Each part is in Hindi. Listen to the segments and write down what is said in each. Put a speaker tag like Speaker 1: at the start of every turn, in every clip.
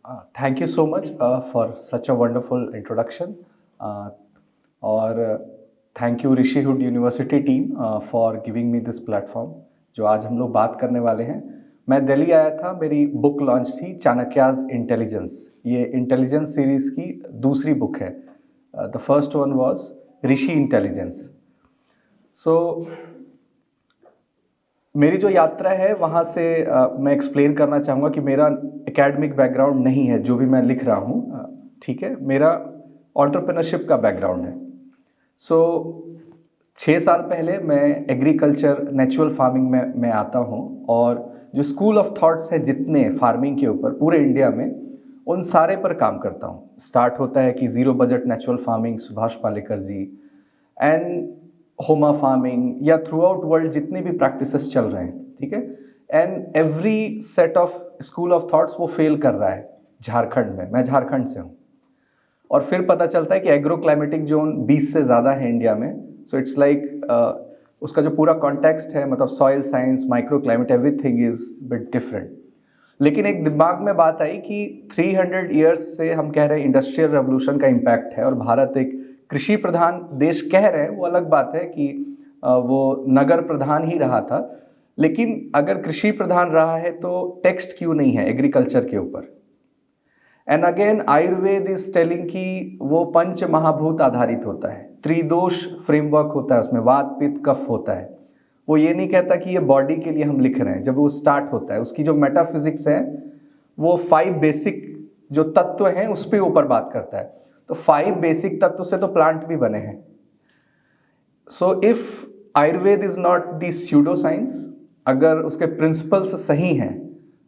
Speaker 1: Thank you so much for such a wonderful introduction. Uh, और thank you Rishi hood university team for giving me this platform जो आज हम लोग बात करने वाले हैं। मैं दिल्ली आया था, मेरी बुक लॉन्च थी चाणक्याज इंटेलिजेंस। ये इंटेलिजेंस सीरीज की दूसरी बुक है। The first one was Rishi intelligence. So मेरी जो यात्रा है वहाँ से मैं एक्सप्लेन करना चाहूँगा कि मेरा एकेडमिक बैकग्राउंड नहीं है जो भी मैं लिख रहा हूँ, ठीक है। मेरा एंटरप्रेन्योरशिप का बैकग्राउंड है। सो 6 साल पहले मैं एग्रीकल्चर नेचुरल फार्मिंग में मैं आता हूँ, और जो स्कूल ऑफ थॉट्स है जितने फार्मिंग के ऊपर पूरे इंडिया में, उन सारे पर काम करता हूँ। स्टार्ट होता है कि zero budget natural farming Subhash Palekar ji, and Homa farming, या थ्रू आउट वर्ल्ड जितनी भी प्रैक्टिसेस चल रहे हैं, ठीक है। And every set of school of thoughts वो फेल कर रहा है झारखंड में। मैं झारखंड से हूँ, और फिर पता चलता है कि एग्रो क्लाइमेटिक जोन 20 से ज़्यादा है इंडिया में। सो इट्स लाइक उसका जो पूरा कॉन्टेक्स्ट है, मतलब soil science, micro climate, everything is bit different. लेकिन एक दिमाग में बात आई कि 300 ईयर्स से हम कह रहे हैं इंडस्ट्रियल रेवोल्यूशन का इम्पैक्ट है, और भारत एक कृषि प्रधान देश कह रहे हैं, वो अलग बात है कि वो नगर प्रधान ही रहा था। लेकिन अगर कृषि प्रधान रहा है तो टेक्स्ट क्यों नहीं है एग्रीकल्चर के ऊपर? And again Ayurveda is telling कि वो पंच महाभूत आधारित होता है, त्रिदोष फ्रेमवर्क होता है उसमें, वात पित्त कफ होता है। वो ये नहीं कहता कि ये बॉडी के लिए हम लिख रहे हैं। जब वो स्टार्ट होता है, उसकी जो मेटाफिजिक्स है वो 5 बेसिक जो तत्व हैं उस पर ऊपर बात करता है। तो 5 बेसिक तत्व से तो प्लांट भी बने हैं। So if Ayurveda is not the pseudo science, अगर उसके प्रिंसिपल्स सही हैं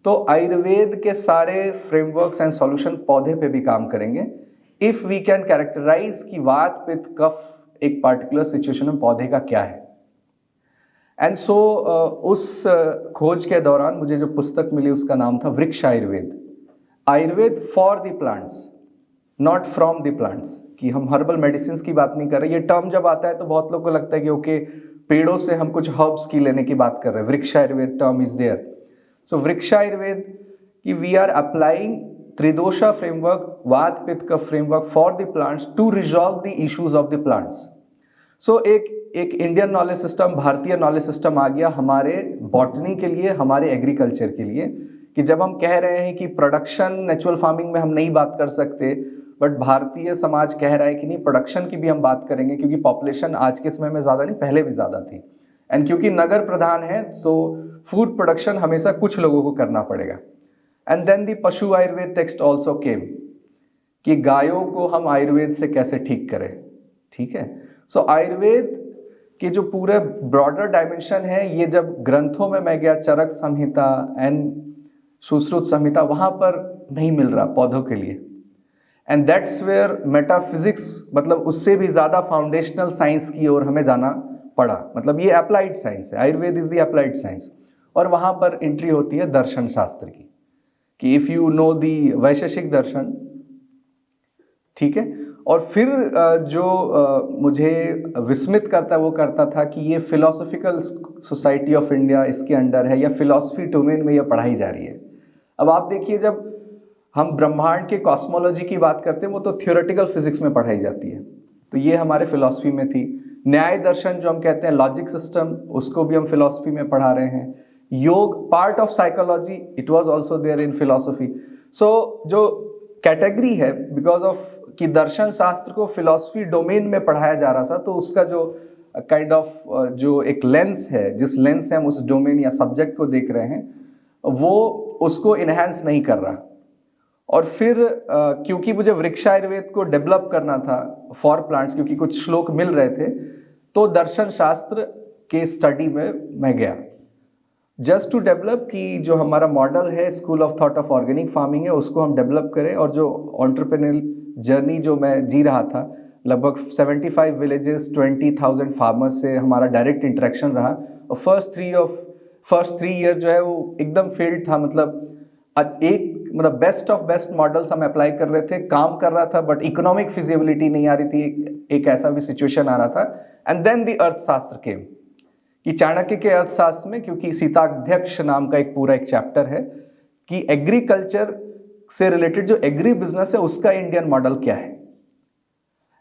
Speaker 1: तो आयुर्वेद के सारे फ्रेमवर्क्स एंड सॉल्यूशन पौधे पे भी काम करेंगे। इफ वी कैन कैरेक्टराइज कि वात पित्त कफ एक पार्टिकुलर सिचुएशन में पौधे का क्या है। एंड सो उस खोज के दौरान मुझे जो पुस्तक मिली उसका नाम था वृक्ष Ayurveda, Ayurveda for the plants, not from the plants. कि हम हर्बल मेडिसिन की बात नहीं कर रहे। ये टर्म जब आता है तो बहुत लोग को लगता है कि ओके, पेड़ों से हम कुछ हर्ब्स की लेने की बात कर रहे हैं। Vriksha Ayurveda term is there. So Vriksha Ayurveda की we are applying tridosha framework, वात पित्त का framework for the plants to resolve the issues of the plants. So एक इंडियन नॉलेज सिस्टम, भारतीय नॉलेज सिस्टम आ गया हमारे बॉटनी के लिए, हमारे एग्रीकल्चर के लिए। कि जब हम कह रहे हैं कि प्रोडक्शन नेचुरल फार्मिंग में हम नहीं बात कर सकते, बट भारतीय समाज कह रहा है कि नहीं, प्रोडक्शन की भी हम बात करेंगे, क्योंकि पॉपुलेशन आज के समय में ज़्यादा नहीं, पहले भी ज़्यादा थी। एंड क्योंकि नगर प्रधान है तो फूड प्रोडक्शन हमेशा कुछ लोगों को करना पड़ेगा। एंड देन दी पशु आयुर्वेद टेक्स्ट ऑल्सो केम, कि गायों को हम आयुर्वेद से कैसे ठीक करें, ठीक है। सो आयुर्वेद के जो पूरे ब्रॉडर डायमेंशन है, ये जब ग्रंथों में मैं गया, चरक संहिता एंड सुश्रुत संहिता, वहां पर नहीं मिल रहा पौधों के लिए। एंड दैट्स वेयर मेटाफिजिक्स, मतलब उससे भी ज़्यादा फाउंडेशनल साइंस की ओर हमें जाना पड़ा। मतलब ये अप्लाइड साइंस है, Ayurveda is the applied science. और वहाँ पर एंट्री होती है दर्शन शास्त्र की, कि इफ़ यू नो दी वैशेषिक दर्शन, ठीक है। और फिर जो मुझे विस्मित करता वो करता था कि ये फिलोसफिकल सोसाइटी ऑफ इंडिया इसके अंडर है, या फिलॉसफी डोमेन में ये पढ़ाई जा रही है। अब आप देखिए, जब हम ब्रह्मांड के कॉस्मोलॉजी की बात करते हैं वो तो थियोरेटिकल फिजिक्स में पढ़ाई जाती है, तो ये हमारे फिलॉसफी में थी। न्याय दर्शन जो हम कहते हैं, लॉजिक सिस्टम, उसको भी हम फिलॉसफी में पढ़ा रहे हैं। Yoga part of psychology, it was also there in philosophy. So जो कैटेगरी है, बिकॉज ऑफ कि दर्शन शास्त्र को फिलॉसफी डोमेन में पढ़ाया जा रहा था, तो उसका जो काइंड ऑफ जो एक लेंस है, जिस लेंस से हम उस डोमेन या सब्जेक्ट को देख रहे हैं, वो उसको इनहेंस नहीं कर रहा। और फिर क्योंकि मुझे वृक्ष आयुर्वेद को डेवलप करना था फॉर प्लांट्स, क्योंकि कुछ श्लोक मिल रहे थे, तो दर्शन शास्त्र के स्टडी में मैं गया, जस्ट टू डेवलप कि जो हमारा मॉडल है school of thought of organic farming है, उसको हम डेवलप करें। और जो एंटरप्रेन्योरियल जर्नी जो मैं जी रहा था, लगभग 75 विलेजेस, 20,000 फार्मर्स से हमारा डायरेक्ट इंटरेक्शन रहा। और फर्स्ट थ्री ईयर जो है वो एकदम फेल्ड था। मतलब बेस्ट ऑफ बेस्ट मॉडल्स हम अप्लाई कर रहे थे, काम कर रहा था, बट इकोनॉमिक फिजिबिलिटी नहीं आ रही थी। एक ऐसा भी सिचुएशन आ रहा था। एंड देन द अर्थशास्त्र केम, कि चाणक्य के अर्थशास्त्र में, क्योंकि सीताध्यक्ष नाम का एक पूरा एक चैप्टर है कि एग्रीकल्चर से रिलेटेड जो एग्री बिजनेस है उसका इंडियन मॉडल क्या है।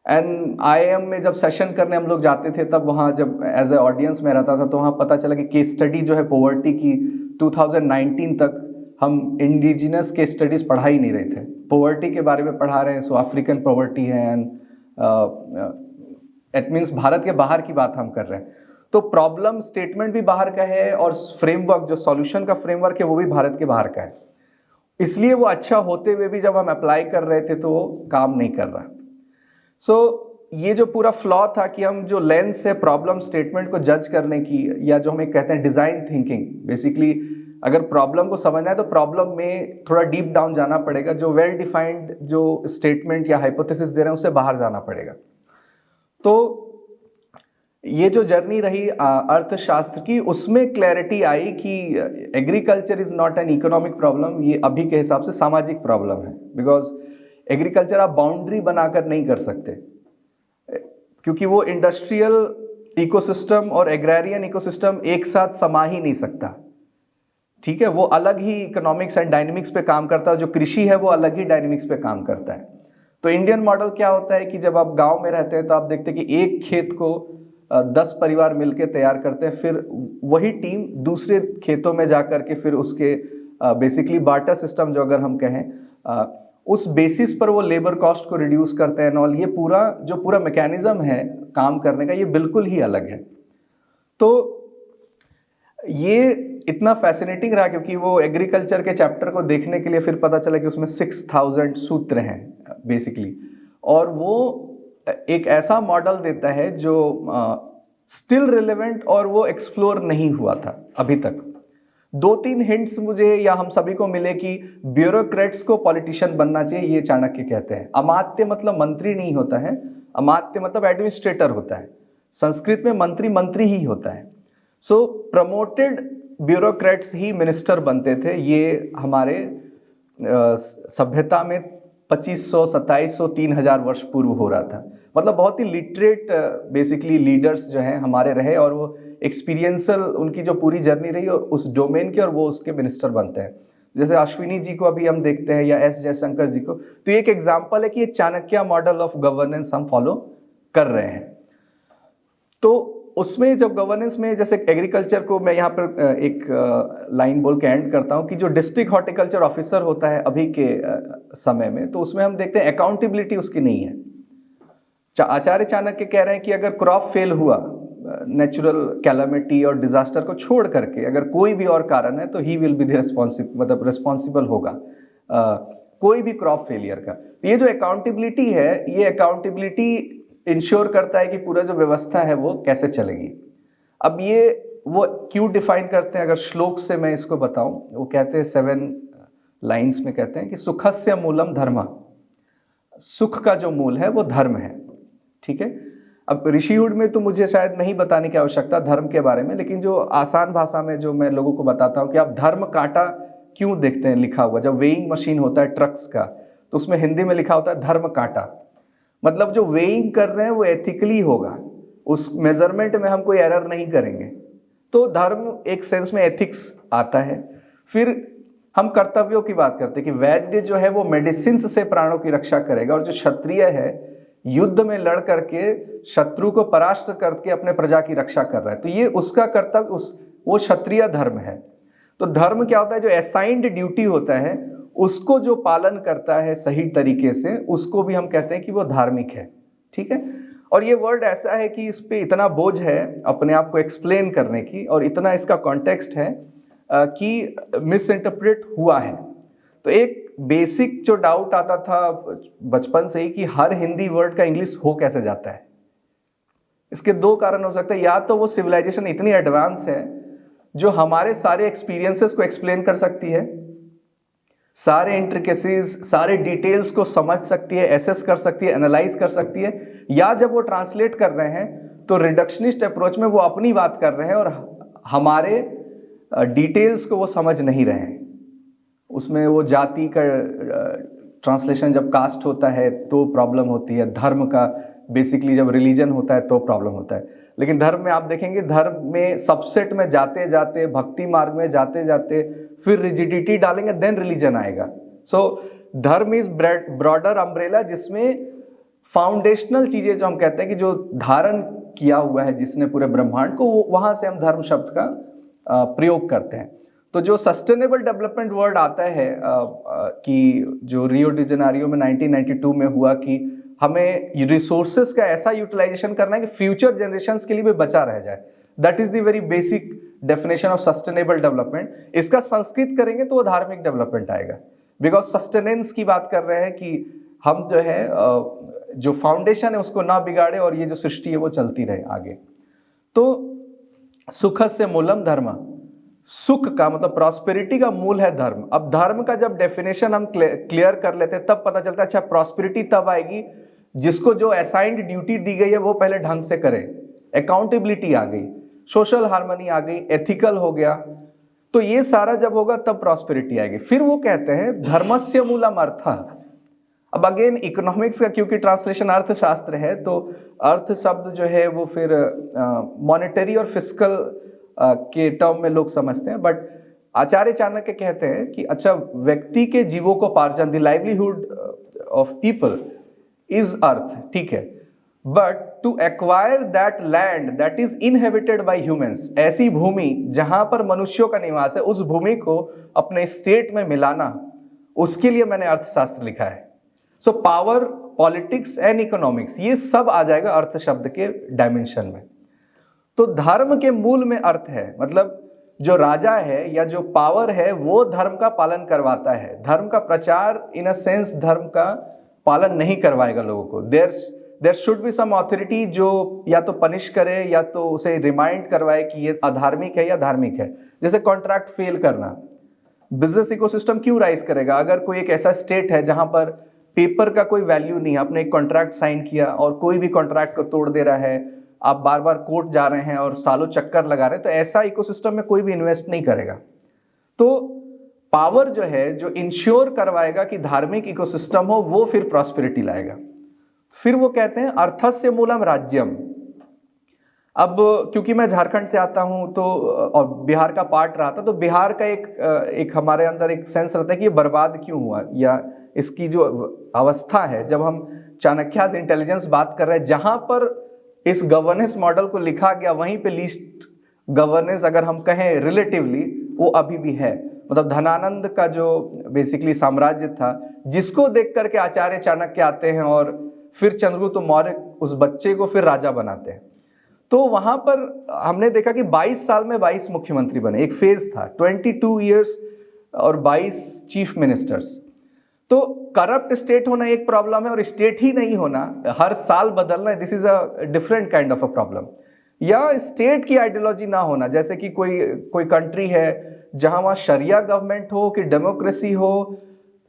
Speaker 1: एंड आईआईएम में जब सेशन करने हम लोग जाते थे, तब वहाँ जब एज ए ऑडियंस में रहता था तो वहाँ पता चला कि केस स्टडी जो है पॉवर्टी की 2019 तक हम इंडिजिनस केस स्टडीज पढ़ा ही नहीं रहे थे। पॉवर्टी के बारे में पढ़ा रहे हैं, सो अफ्रीकन पॉवर्टी है एंड इट मीन्स भारत के बाहर की बात हम कर रहे हैं। तो प्रॉब्लम स्टेटमेंट भी बाहर का है और फ्रेमवर्क जो सॉल्यूशन का फ्रेमवर्क है वो भी भारत के बाहर का है। इसलिए वो अच्छा होते हुए भी जब हम अप्लाई कर रहे थे तो वो काम नहीं कर रहा। सो ये जो पूरा फ्लॉ था कि हम जो लेंस है प्रॉब्लम स्टेटमेंट को जज करने की, या जो हम एक कहते हैं डिजाइन थिंकिंग, बेसिकली अगर प्रॉब्लम को समझना है तो प्रॉब्लम में थोड़ा डीप डाउन जाना पड़ेगा, जो वेल डिफाइंड जो स्टेटमेंट या हाइपोथेसिस दे रहे हैं उससे बाहर जाना पड़ेगा। तो ये जो जर्नी रही अर्थशास्त्र की, उसमें क्लैरिटी आई कि agriculture is not an economic problem, ये अभी के हिसाब से सामाजिक प्रॉब्लम है। बिकॉज एग्रीकल्चर आप बाउंड्री बनाकर नहीं कर सकते, क्योंकि वो इंडस्ट्रियल इकोसिस्टम और एग्रेरियन इकोसिस्टम एक साथ समा ही नहीं सकता। ठीक है, वो अलग ही इकोनॉमिक्स एंड डायनेमिक्स पे काम करता है, जो कृषि है वो अलग ही डायनेमिक्स पे काम करता है। तो इंडियन मॉडल क्या होता है कि जब आप गांव में रहते हैं तो आप देखते हैं कि एक खेत को 10 परिवार मिलकर तैयार करते हैं, फिर वही टीम दूसरे खेतों में जाकर के फिर उसके बेसिकली बार्टर सिस्टम जो अगर हम कहें उस बेसिस पर वो लेबर कॉस्ट को रिड्यूस करते हैं और ये पूरा मैकेनिज्म है काम करने का, ये बिल्कुल ही अलग है। तो ये इतना फैसिनेटिंग रहा क्योंकि वो एग्रीकल्चर के चैप्टर को देखने के लिए फिर पता चला कि उसमें 6000 सूत्र हैं बेसिकली, और वो एक ऐसा मॉडल देता है जो स्टिल रिलेवेंट और वो एक्सप्लोर नहीं हुआ था अभी तक। 2-3 हिंट्स मुझे या हम सभी को मिले कि ब्यूरोक्रेट्स को पॉलिटिशियन बनना चाहिए, ये चाणक्य कहते हैं। अमात्य मतलब मंत्री नहीं होता है, अमात्य मतलब एडमिनिस्ट्रेटर होता है। संस्कृत में मंत्री मंत्री ही होता है। सो प्रमोटेड ब्यूरोक्रेट्स ही मिनिस्टर बनते थे। ये हमारे सभ्यता में 2500, 2700, 3000 वर्ष पूर्व हो रहा था। मतलब बहुत ही लिटरेट बेसिकली लीडर्स जो हैं हमारे रहे, और वो एक्सपीरियंशियल उनकी जो पूरी जर्नी रही उस डोमेन की, और वो उसके मिनिस्टर बनते हैं। जैसे अश्विनी जी को अभी हम देखते हैं या एस जयशंकर जी को, तो एक एग्जाम्पल है कि ये चाणक्य मॉडल ऑफ गवर्नेंस हम फॉलो कर रहे हैं। तो उसमें जब गवर्नेंस में जैसे एग्रीकल्चर को मैं यहाँ पर एक लाइन बोल के एंड करता हूँ कि जो डिस्ट्रिक्ट हॉर्टिकल्चर ऑफिसर होता है अभी के समय में, तो उसमें हम देखते हैं अकाउंटेबिलिटी उसकी नहीं है। आचार्य चाणक्य कह रहे हैं कि अगर क्रॉप फेल हुआ, नेचुरल कैलामिटी और डिजास्टर को छोड़ करके अगर कोई भी और कारण है तो he will be the responsible होगा कोई भी क्रॉप फेलियर का। तो ये जो अकाउंटेबिलिटी है, ये अकाउंटेबिलिटी इंश्योर करता है कि पूरा जो व्यवस्था है वो कैसे चलेगी। अब ये वो क्यों डिफाइन करते हैं, अगर श्लोक से मैं इसको बताऊं, वो कहते हैं 7 लाइंस में कहते हैं कि सुखस्य मूलम धर्म, सुख का जो मूल है वो धर्म है। ठीक है, अब ऋषिहुड में तो मुझे शायद नहीं बताने की आवश्यकता धर्म के बारे में, लेकिन जो आसान भाषा में जो मैं लोगों को बताता हूँ कि आप धर्म कांटा क्यों देखते हैं लिखा हुआ, जब वेइंग मशीन होता है ट्रक्स का, तो उसमें हिंदी में लिखा होता है धर्म कांटा। मतलब जो वेइंग कर रहे हैं वो एथिकली होगा, उस मेजरमेंट में हम कोई एरर नहीं करेंगे। तो धर्म एक सेंस में एथिक्स आता है। फिर हम कर्तव्यों की बात करते हैं कि वैद्य जो है वो मेडिसिन से प्राणों की रक्षा करेगा, और जो क्षत्रिय है युद्ध में लड़ करके शत्रु को परास्त करके अपने प्रजा की रक्षा कर रहा है, तो ये उसका कर्तव्य, वो क्षत्रिय धर्म है। तो धर्म क्या होता है, जो असाइंड ड्यूटी होता है उसको जो पालन करता है सही तरीके से, उसको भी हम कहते हैं कि वो धार्मिक है। ठीक है, और ये वर्ड ऐसा है कि इस पे इतना बोझ है अपने आप को एक्सप्लेन करने की, और इतना इसका कॉन्टेक्स्ट है कि मिस इंटरप्रेट हुआ है। तो एक बेसिक जो डाउट आता था बचपन से ही कि हर हिंदी वर्ड का इंग्लिश हो कैसे जाता है। इसके 2 कारण हो सकते हैं, या तो वो सिविलाइजेशन इतनी एडवांस है जो हमारे सारे एक्सपीरियंसेस को एक्सप्लेन कर सकती है, सारे इंट्रिकेसीज, सारे डिटेल्स को समझ सकती है, एसेस कर सकती है, एनालाइज कर सकती है, या जब वो ट्रांसलेट कर रहे हैं तो रिडक्शनिस्ट अप्रोच में वो अपनी बात कर रहे हैं और हमारे डिटेल्स को वो समझ नहीं रहे हैं। उसमें वो जाति का ट्रांसलेशन जब कास्ट होता है तो प्रॉब्लम होती है, धर्म का बेसिकली जब रिलीजन होता है तो प्रॉब्लम होता है। लेकिन धर्म में आप देखेंगे, धर्म में सबसेट में जाते जाते, भक्ति मार्ग में जाते जाते फिर रिजिडिटी डालेंगे, देन रिलीजन आएगा। सो धर्म इज ब्रॉडर अम्ब्रेला, जिसमें फाउंडेशनल चीजें जो हम कहते हैं कि जो धारण किया हुआ है जिसने पूरे ब्रह्मांड को, वहां से हम धर्म शब्द का प्रयोग करते हैं। तो जो सस्टेनेबल डेवलपमेंट वर्ड आता है कि जो रियो डी जेनेरियो में 1992 में हुआ कि हमें रिसोर्सेस का ऐसा यूटिलाइजेशन करना है कि फ्यूचर जनरेशंस के लिए भी बचा रह जाए। That is the very basic definition of sustainable development. इसका संस्कृत करेंगे तो वो धार्मिक डेवलपमेंट आएगा, बिकॉज सस्टेनेंस की बात कर रहे हैं कि हम जो है जो फाउंडेशन है उसको ना बिगाड़े और ये जो सृष्टि है वो चलती रहे आगे। तो सुखस्य मूलम धर्म, सुख का मतलब प्रॉस्पेरिटी का मूल है धर्म। अब धर्म का जब डेफिनेशन हम क्लियर कर लेते हैं तब पता चलता है अच्छा प्रॉस्पेरिटी तब आएगी जिसको जो असाइंड ड्यूटी दी गई है वो पहले ढंग से करे, अकाउंटेबिलिटी आ गई, सोशल हार्मनी आ गई, एथिकल हो गया। तो ये सारा जब होगा तब प्रॉस्पेरिटी आएगी। फिर वो कहते हैं धर्मस्य मूलम अर्थः। अब अगेन इकोनॉमिक्स का क्योंकि ट्रांसलेशन अर्थशास्त्र है तो अर्थ शब्द जो है वो फिर मॉनेटरी और फिस्कल के टर्म में लोग समझते हैं, बट आचार्य चाणक्य कहते हैं कि अच्छा व्यक्ति के जीवोपार्जन, the livelihood of people is artha, ठीक है, but to acquire that land that is inhabited by humans, ऐसी भूमि जहां पर मनुष्यों का निवास है, उस भूमि को अपने स्टेट में मिलाना, उसके लिए मैंने अर्थशास्त्र लिखा है। So power, politics and economics, ये सब आ जाएगा अर्थ शब्द के डायमेंशन में। तो धर्म के मूल में अर्थ है, मतलब जो राजा है या जो पावर है वो धर्म का पालन करवाता है। धर्म का प्रचार इन अ सेंस धर्म का पालन नहीं करवाएगा लोगों को। There should be some authority जो या तो पनिश करे या तो उसे रिमाइंड करवाए कि ये अधार्मिक है या धार्मिक है। जैसे कॉन्ट्रैक्ट फेल करना, बिजनेस इकोसिस्टम क्यों राइज करेगा? अगर कोई एक ऐसा स्टेट है जहां पर पेपर का कोई वैल्यू नहीं है, आपने एक कॉन्ट्रैक्ट साइन किया और कोई भी कॉन्ट्रैक्ट को तोड़ दे रहा है, आप बार बार कोर्ट जा रहे हैं और सालों चक्कर लगा रहे हैं, तो ऐसा इकोसिस्टम में कोई भी इन्वेस्ट नहीं करेगा। तो पावर जो है, जो इंश्योर करवाएगा कि धार्मिक इकोसिस्टम हो, वो फिर प्रॉस्पेरिटी लाएगा। फिर वो कहते हैं अर्थस्य मूलम राज्यम। अब क्योंकि मैं झारखंड से आता हूं तो और बिहार का पार्ट रहा था, तो बिहार का एक हमारे अंदर एक सेंस रहता है कि ये बर्बाद क्यों हुआ, या इसकी जो अवस्था है, जब हम चाणक्यास इंटेलिजेंस बात कर रहे हैं, जहां पर इस गवर्नेंस मॉडल को लिखा गया वहीं पे लीस्ट गवर्नेंस अगर हम कहें रिलेटिवली वो अभी भी है। मतलब धनानंद का जो बेसिकली साम्राज्य था, जिसको देख करके आचार्य चाणक्य आते हैं और फिर चंद्रगुप्त मौर्य उस बच्चे को फिर राजा बनाते हैं। तो वहां पर हमने देखा कि 22 साल में 22 मुख्यमंत्री बने, एक फेज था 22 ईयर्स और 22 चीफ मिनिस्टर्स। तो करप्ट स्टेट होना एक प्रॉब्लम है और स्टेट ही नहीं होना, हर साल बदलना, this is a different kind of a problem. या स्टेट की आइडियोलॉजी ना होना, जैसे कि कोई कंट्री है जहां वहां शरिया गवर्नमेंट हो कि डेमोक्रेसी हो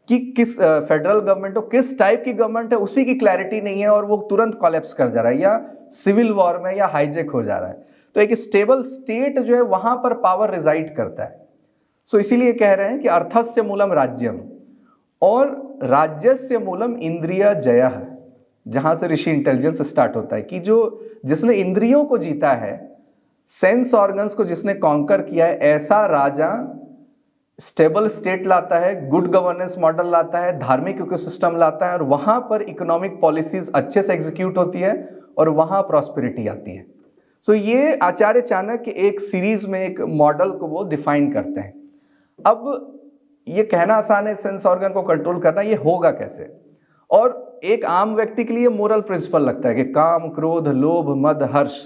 Speaker 1: कि किस फेडरल गवर्नमेंट हो, किस टाइप की गवर्नमेंट है उसी की क्लैरिटी नहीं है और वो तुरंत कोलैप्स कर जा रहा है या सिविल वॉर में या हाईजेक हो जा रहा है। तो एक स्टेबल स्टेट जो है वहां पर पावर रिजाइड करता है। सो इसीलिए कह रहे हैं कि अर्थस्य मूलम राज्यम और राज्यस्य मूलम इंद्रिय जयः, जहां से ऋषि इंटेलिजेंस स्टार्ट होता है कि जिसने इंद्रियों को जीता है, सेंस ऑर्गन्स को जिसने कॉन्कर किया है, ऐसा राजा स्टेबल स्टेट लाता है, गुड गवर्नेंस मॉडल लाता है, धार्मिक इकोसिस्टम लाता है और वहां पर इकोनॉमिक पॉलिसीज अच्छे से एग्जीक्यूट होती है और वहां प्रॉस्पेरिटी आती है। सो ये आचार्य चाणक्य एक सीरीज में एक मॉडल को वो डिफाइन करते हैं। अब ये कहना आसान है सेंस ऑर्गन को कंट्रोल करना, ये होगा कैसे? और एक आम व्यक्ति के लिए मोरल प्रिंसिपल लगता है कि काम, क्रोध, लोभ, मद, हर्ष,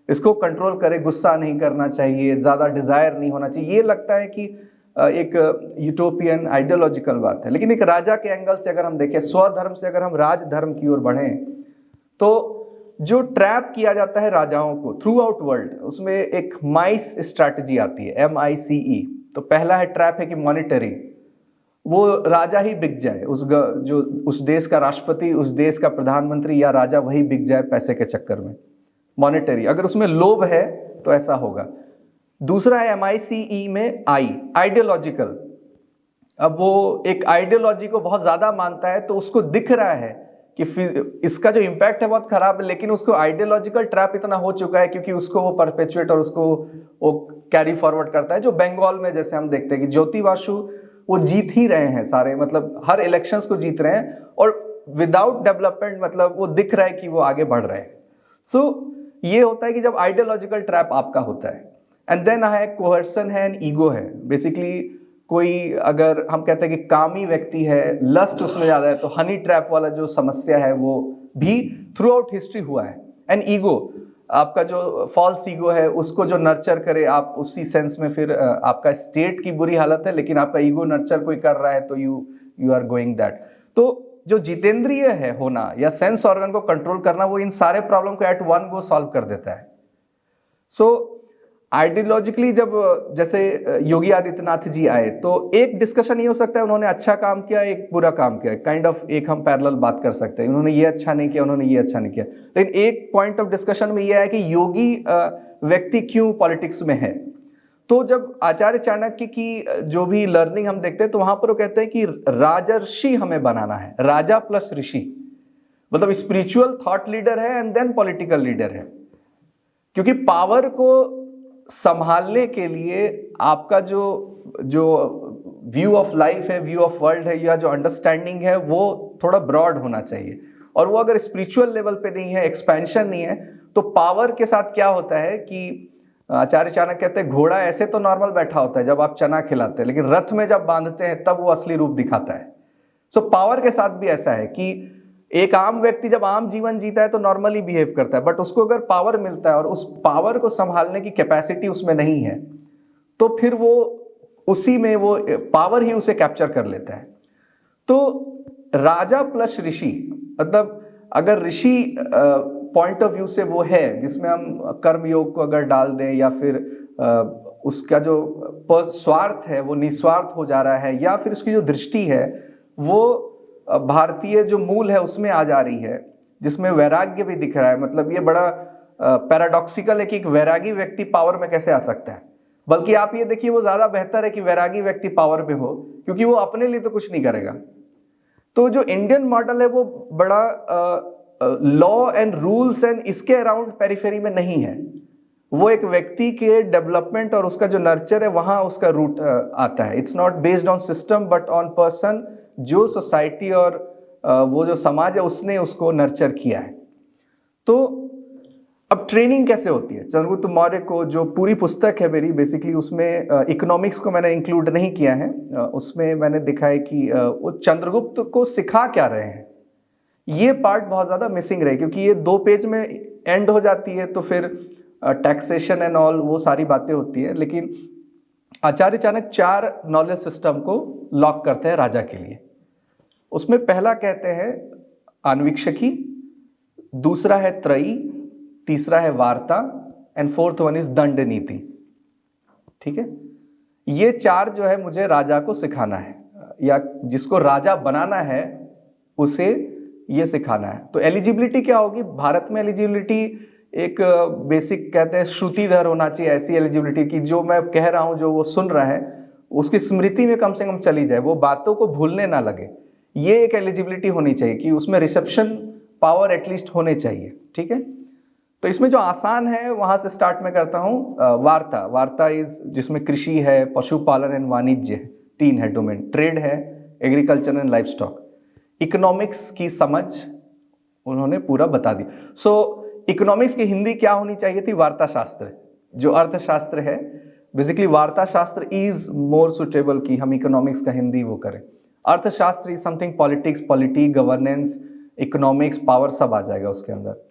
Speaker 1: इसको कंट्रोल करे, गुस्सा नहीं करना चाहिए, ज्यादा डिजायर नहीं होना चाहिए। ये लगता है कि एक यूटोपियन आइडियोलॉजिकल बात है। लेकिन एक राजा के एंगल से अगर हम देखें, स्वधर्म से अगर हम राजधर्म की ओर बढ़ें, तो जो ट्रैप किया जाता है राजाओं को थ्रू आउट वर्ल्ड, उसमें एक माइस स्ट्रैटेजी आती है, MICE। तो पहला है ट्रैप है कि मॉनिटरी, वो राजा ही बिक जाए, उस देश का राष्ट्रपति, उस देश का प्रधानमंत्री या राजा वही बिक जाए पैसे के चक्कर में। मॉनिटरी, अगर उसमें लोभ है तो ऐसा होगा। दूसरा है MICE में आइडियोलॉजिकल। अब वो एक आइडियोलॉजी को बहुत ज्यादा मानता है तो उसको दिख रहा है कि इसका जो इम्पैक्ट है बहुत खराब है, लेकिन उसको आइडियोलॉजिकल ट्रैप इतना हो चुका है क्योंकि उसको वो परपेचुएट और उसको वो कैरी फॉरवर्ड करता है। जो बंगाल में जैसे हम देखते हैं कि ज्योति बासु वो जीत ही रहे हैं सारे, मतलब हर इलेक्शंस को जीत रहे हैं, और विदाउट डेवलपमेंट मतलब वो दिख रहा है कि वो आगे बढ़ रहे हैं। सो ये होता है कि जब आइडियोलॉजिकल ट्रैप आपका होता है, एंड देन है कोहर्सन है एंड ईगो है। बेसिकली कोई अगर हम कहते हैं कि कामी व्यक्ति है, लस्ट उसमें ज्यादा है, तो हनी ट्रैप वाला जो समस्या है वो भी थ्रू आउट हिस्ट्री हुआ है। एंड ईगो, आपका जो फॉल्स ईगो है उसको जो नर्चर करे आप, उसी सेंस में फिर आपका स्टेट की बुरी हालत है, लेकिन आपका ईगो नर्चर कोई कर रहा है तो यू आर गोइंग दैट। तो जो जितेंद्रिय है होना या सेंस ऑर्गन को कंट्रोल करना, वो इन सारे प्रॉब्लम को एट वन गो सॉल्व कर देता है। सो आइडियोलॉजिकली जब जैसे योगी आदित्यनाथ जी आए, तो एक डिस्कशन ये हो सकता है उन्होंने अच्छा काम किया, एक बुरा काम किया, काइंड ऑफ एक हम पैरेलल बात कर सकते हैं, उन्होंने ये अच्छा नहीं किया, उन्होंने ये अच्छा नहीं किया। लेकिन एक पॉइंट ऑफ डिस्कशन में ये है कि योगी व्यक्ति क्यों पॉलिटिक्स में है। तो जब आचार्य चाणक्य की जो भी लर्निंग हम देखते हैं, तो वहां पर वो कहते हैं कि राजर्षि हमें बनाना है, राजा प्लस ऋषि, मतलब स्पिरिचुअल थॉट लीडर है एंड देन पॉलिटिकल लीडर है। क्योंकि पावर को संभालने के लिए आपका जो व्यू ऑफ लाइफ है, व्यू ऑफ वर्ल्ड है, या जो अंडरस्टैंडिंग है, वो थोड़ा ब्रॉड होना चाहिए। और वो अगर स्पिरिचुअल लेवल पे नहीं है, एक्सपेंशन नहीं है, तो पावर के साथ क्या होता है कि आचार्य चाणक्य कहते हैं घोड़ा ऐसे तो नॉर्मल बैठा होता है जब आप चना खिलाते हैं, लेकिन रथ में जब बांधते हैं तब वो असली रूप दिखाता है। सो पावर के साथ भी ऐसा है कि एक आम व्यक्ति जब आम जीवन जीता है तो नॉर्मली बिहेव करता है, बट उसको अगर पावर मिलता है और उस पावर को संभालने की कैपेसिटी उसमें नहीं है, तो फिर वो उसी में वो पावर ही उसे कैप्चर कर लेता है। तो राजा प्लस ऋषि, मतलब अगर ऋषि पॉइंट ऑफ व्यू से वो है, जिसमें हम कर्म योग को अगर डाल दें, या फिर उसका जो स्वार्थ है वो निस्वार्थ हो जा रहा है, या फिर उसकी जो दृष्टि है वो भारतीय जो मूल है उसमें आ जा रही है, जिसमें वैराग्य भी दिख रहा है। मतलब ये बड़ा पैराडॉक्सिकल है कि एक वैरागी व्यक्ति पावर में कैसे आ सकता है। बल्कि आप ये देखिए, वो ज्यादा बेहतर है कि वैरागी व्यक्ति पावर में हो, क्योंकि वो अपने लिए तो कुछ नहीं करेगा। तो जो इंडियन मॉडल है वो बड़ा लॉ एंड रूल्स एंड इसके अराउंड पेरिफेरी में नहीं है। वो एक व्यक्ति के डेवलपमेंट और उसका जो नर्चर है वहां उसका रूट आता है। It's not based on system but on person, जो सोसाइटी और वो जो समाज है उसने उसको नर्चर किया है। तो अब ट्रेनिंग कैसे होती है? चंद्रगुप्त मौर्य को जो पूरी पुस्तक है मेरी, बेसिकली उसमें इकोनॉमिक्स को मैंने इंक्लूड नहीं किया है। उसमें मैंने देखा है कि वो चंद्रगुप्त को सिखा क्या रहे हैं, ये पार्ट बहुत ज़्यादा मिसिंग रहे, क्योंकि ये 2 पेज में एंड हो जाती है, तो फिर टैक्सेशन एंड ऑल वो सारी बातें होती है। लेकिन आचार्य चाणक्य 4 नॉलेज सिस्टम को लॉक करते हैं राजा के लिए। उसमें पहला कहते हैं अन्वीक्षकी, दूसरा है त्रयी, तीसरा है वार्ता, एंड फोर्थ वन इज दंड नीति। ठीक है, ये 4 जो है मुझे राजा को सिखाना है, या जिसको राजा बनाना है उसे ये सिखाना है। तो एलिजिबिलिटी क्या होगी? भारत में एलिजिबिलिटी एक बेसिक कहते हैं श्रुतिधर होना चाहिए, ऐसी एलिजिबिलिटी कि जो मैं कह रहा हूं, जो वो सुन रहा है, उसकी स्मृति में कम से कम चली जाए, वो बातों को भूलने ना लगे। ये एक एलिजिबिलिटी होनी चाहिए कि उसमें रिसेप्शन पावर एटलीस्ट होने चाहिए। ठीक है, तो इसमें जो आसान है वहां से स्टार्ट में करता हूं। वार्ता, वार्ता इज जिसमें कृषि है, पशुपालन एंड वाणिज्य है, 3 है डोमेन, ट्रेड है, agriculture and life stock. Economics की समझ उन्होंने पूरा बता दी। सो इकोनॉमिक्स की हिंदी क्या होनी चाहिए थी? वार्ता शास्त्र। जो अर्थशास्त्र है, बेसिकली वार्ता शास्त्र इज मोर सुटेबल कि हम इकोनॉमिक्स का हिंदी वो करें। अर्थशास्त्र is something politics, polity, governance, economics, power सब आ जाएगा उसके अंदर।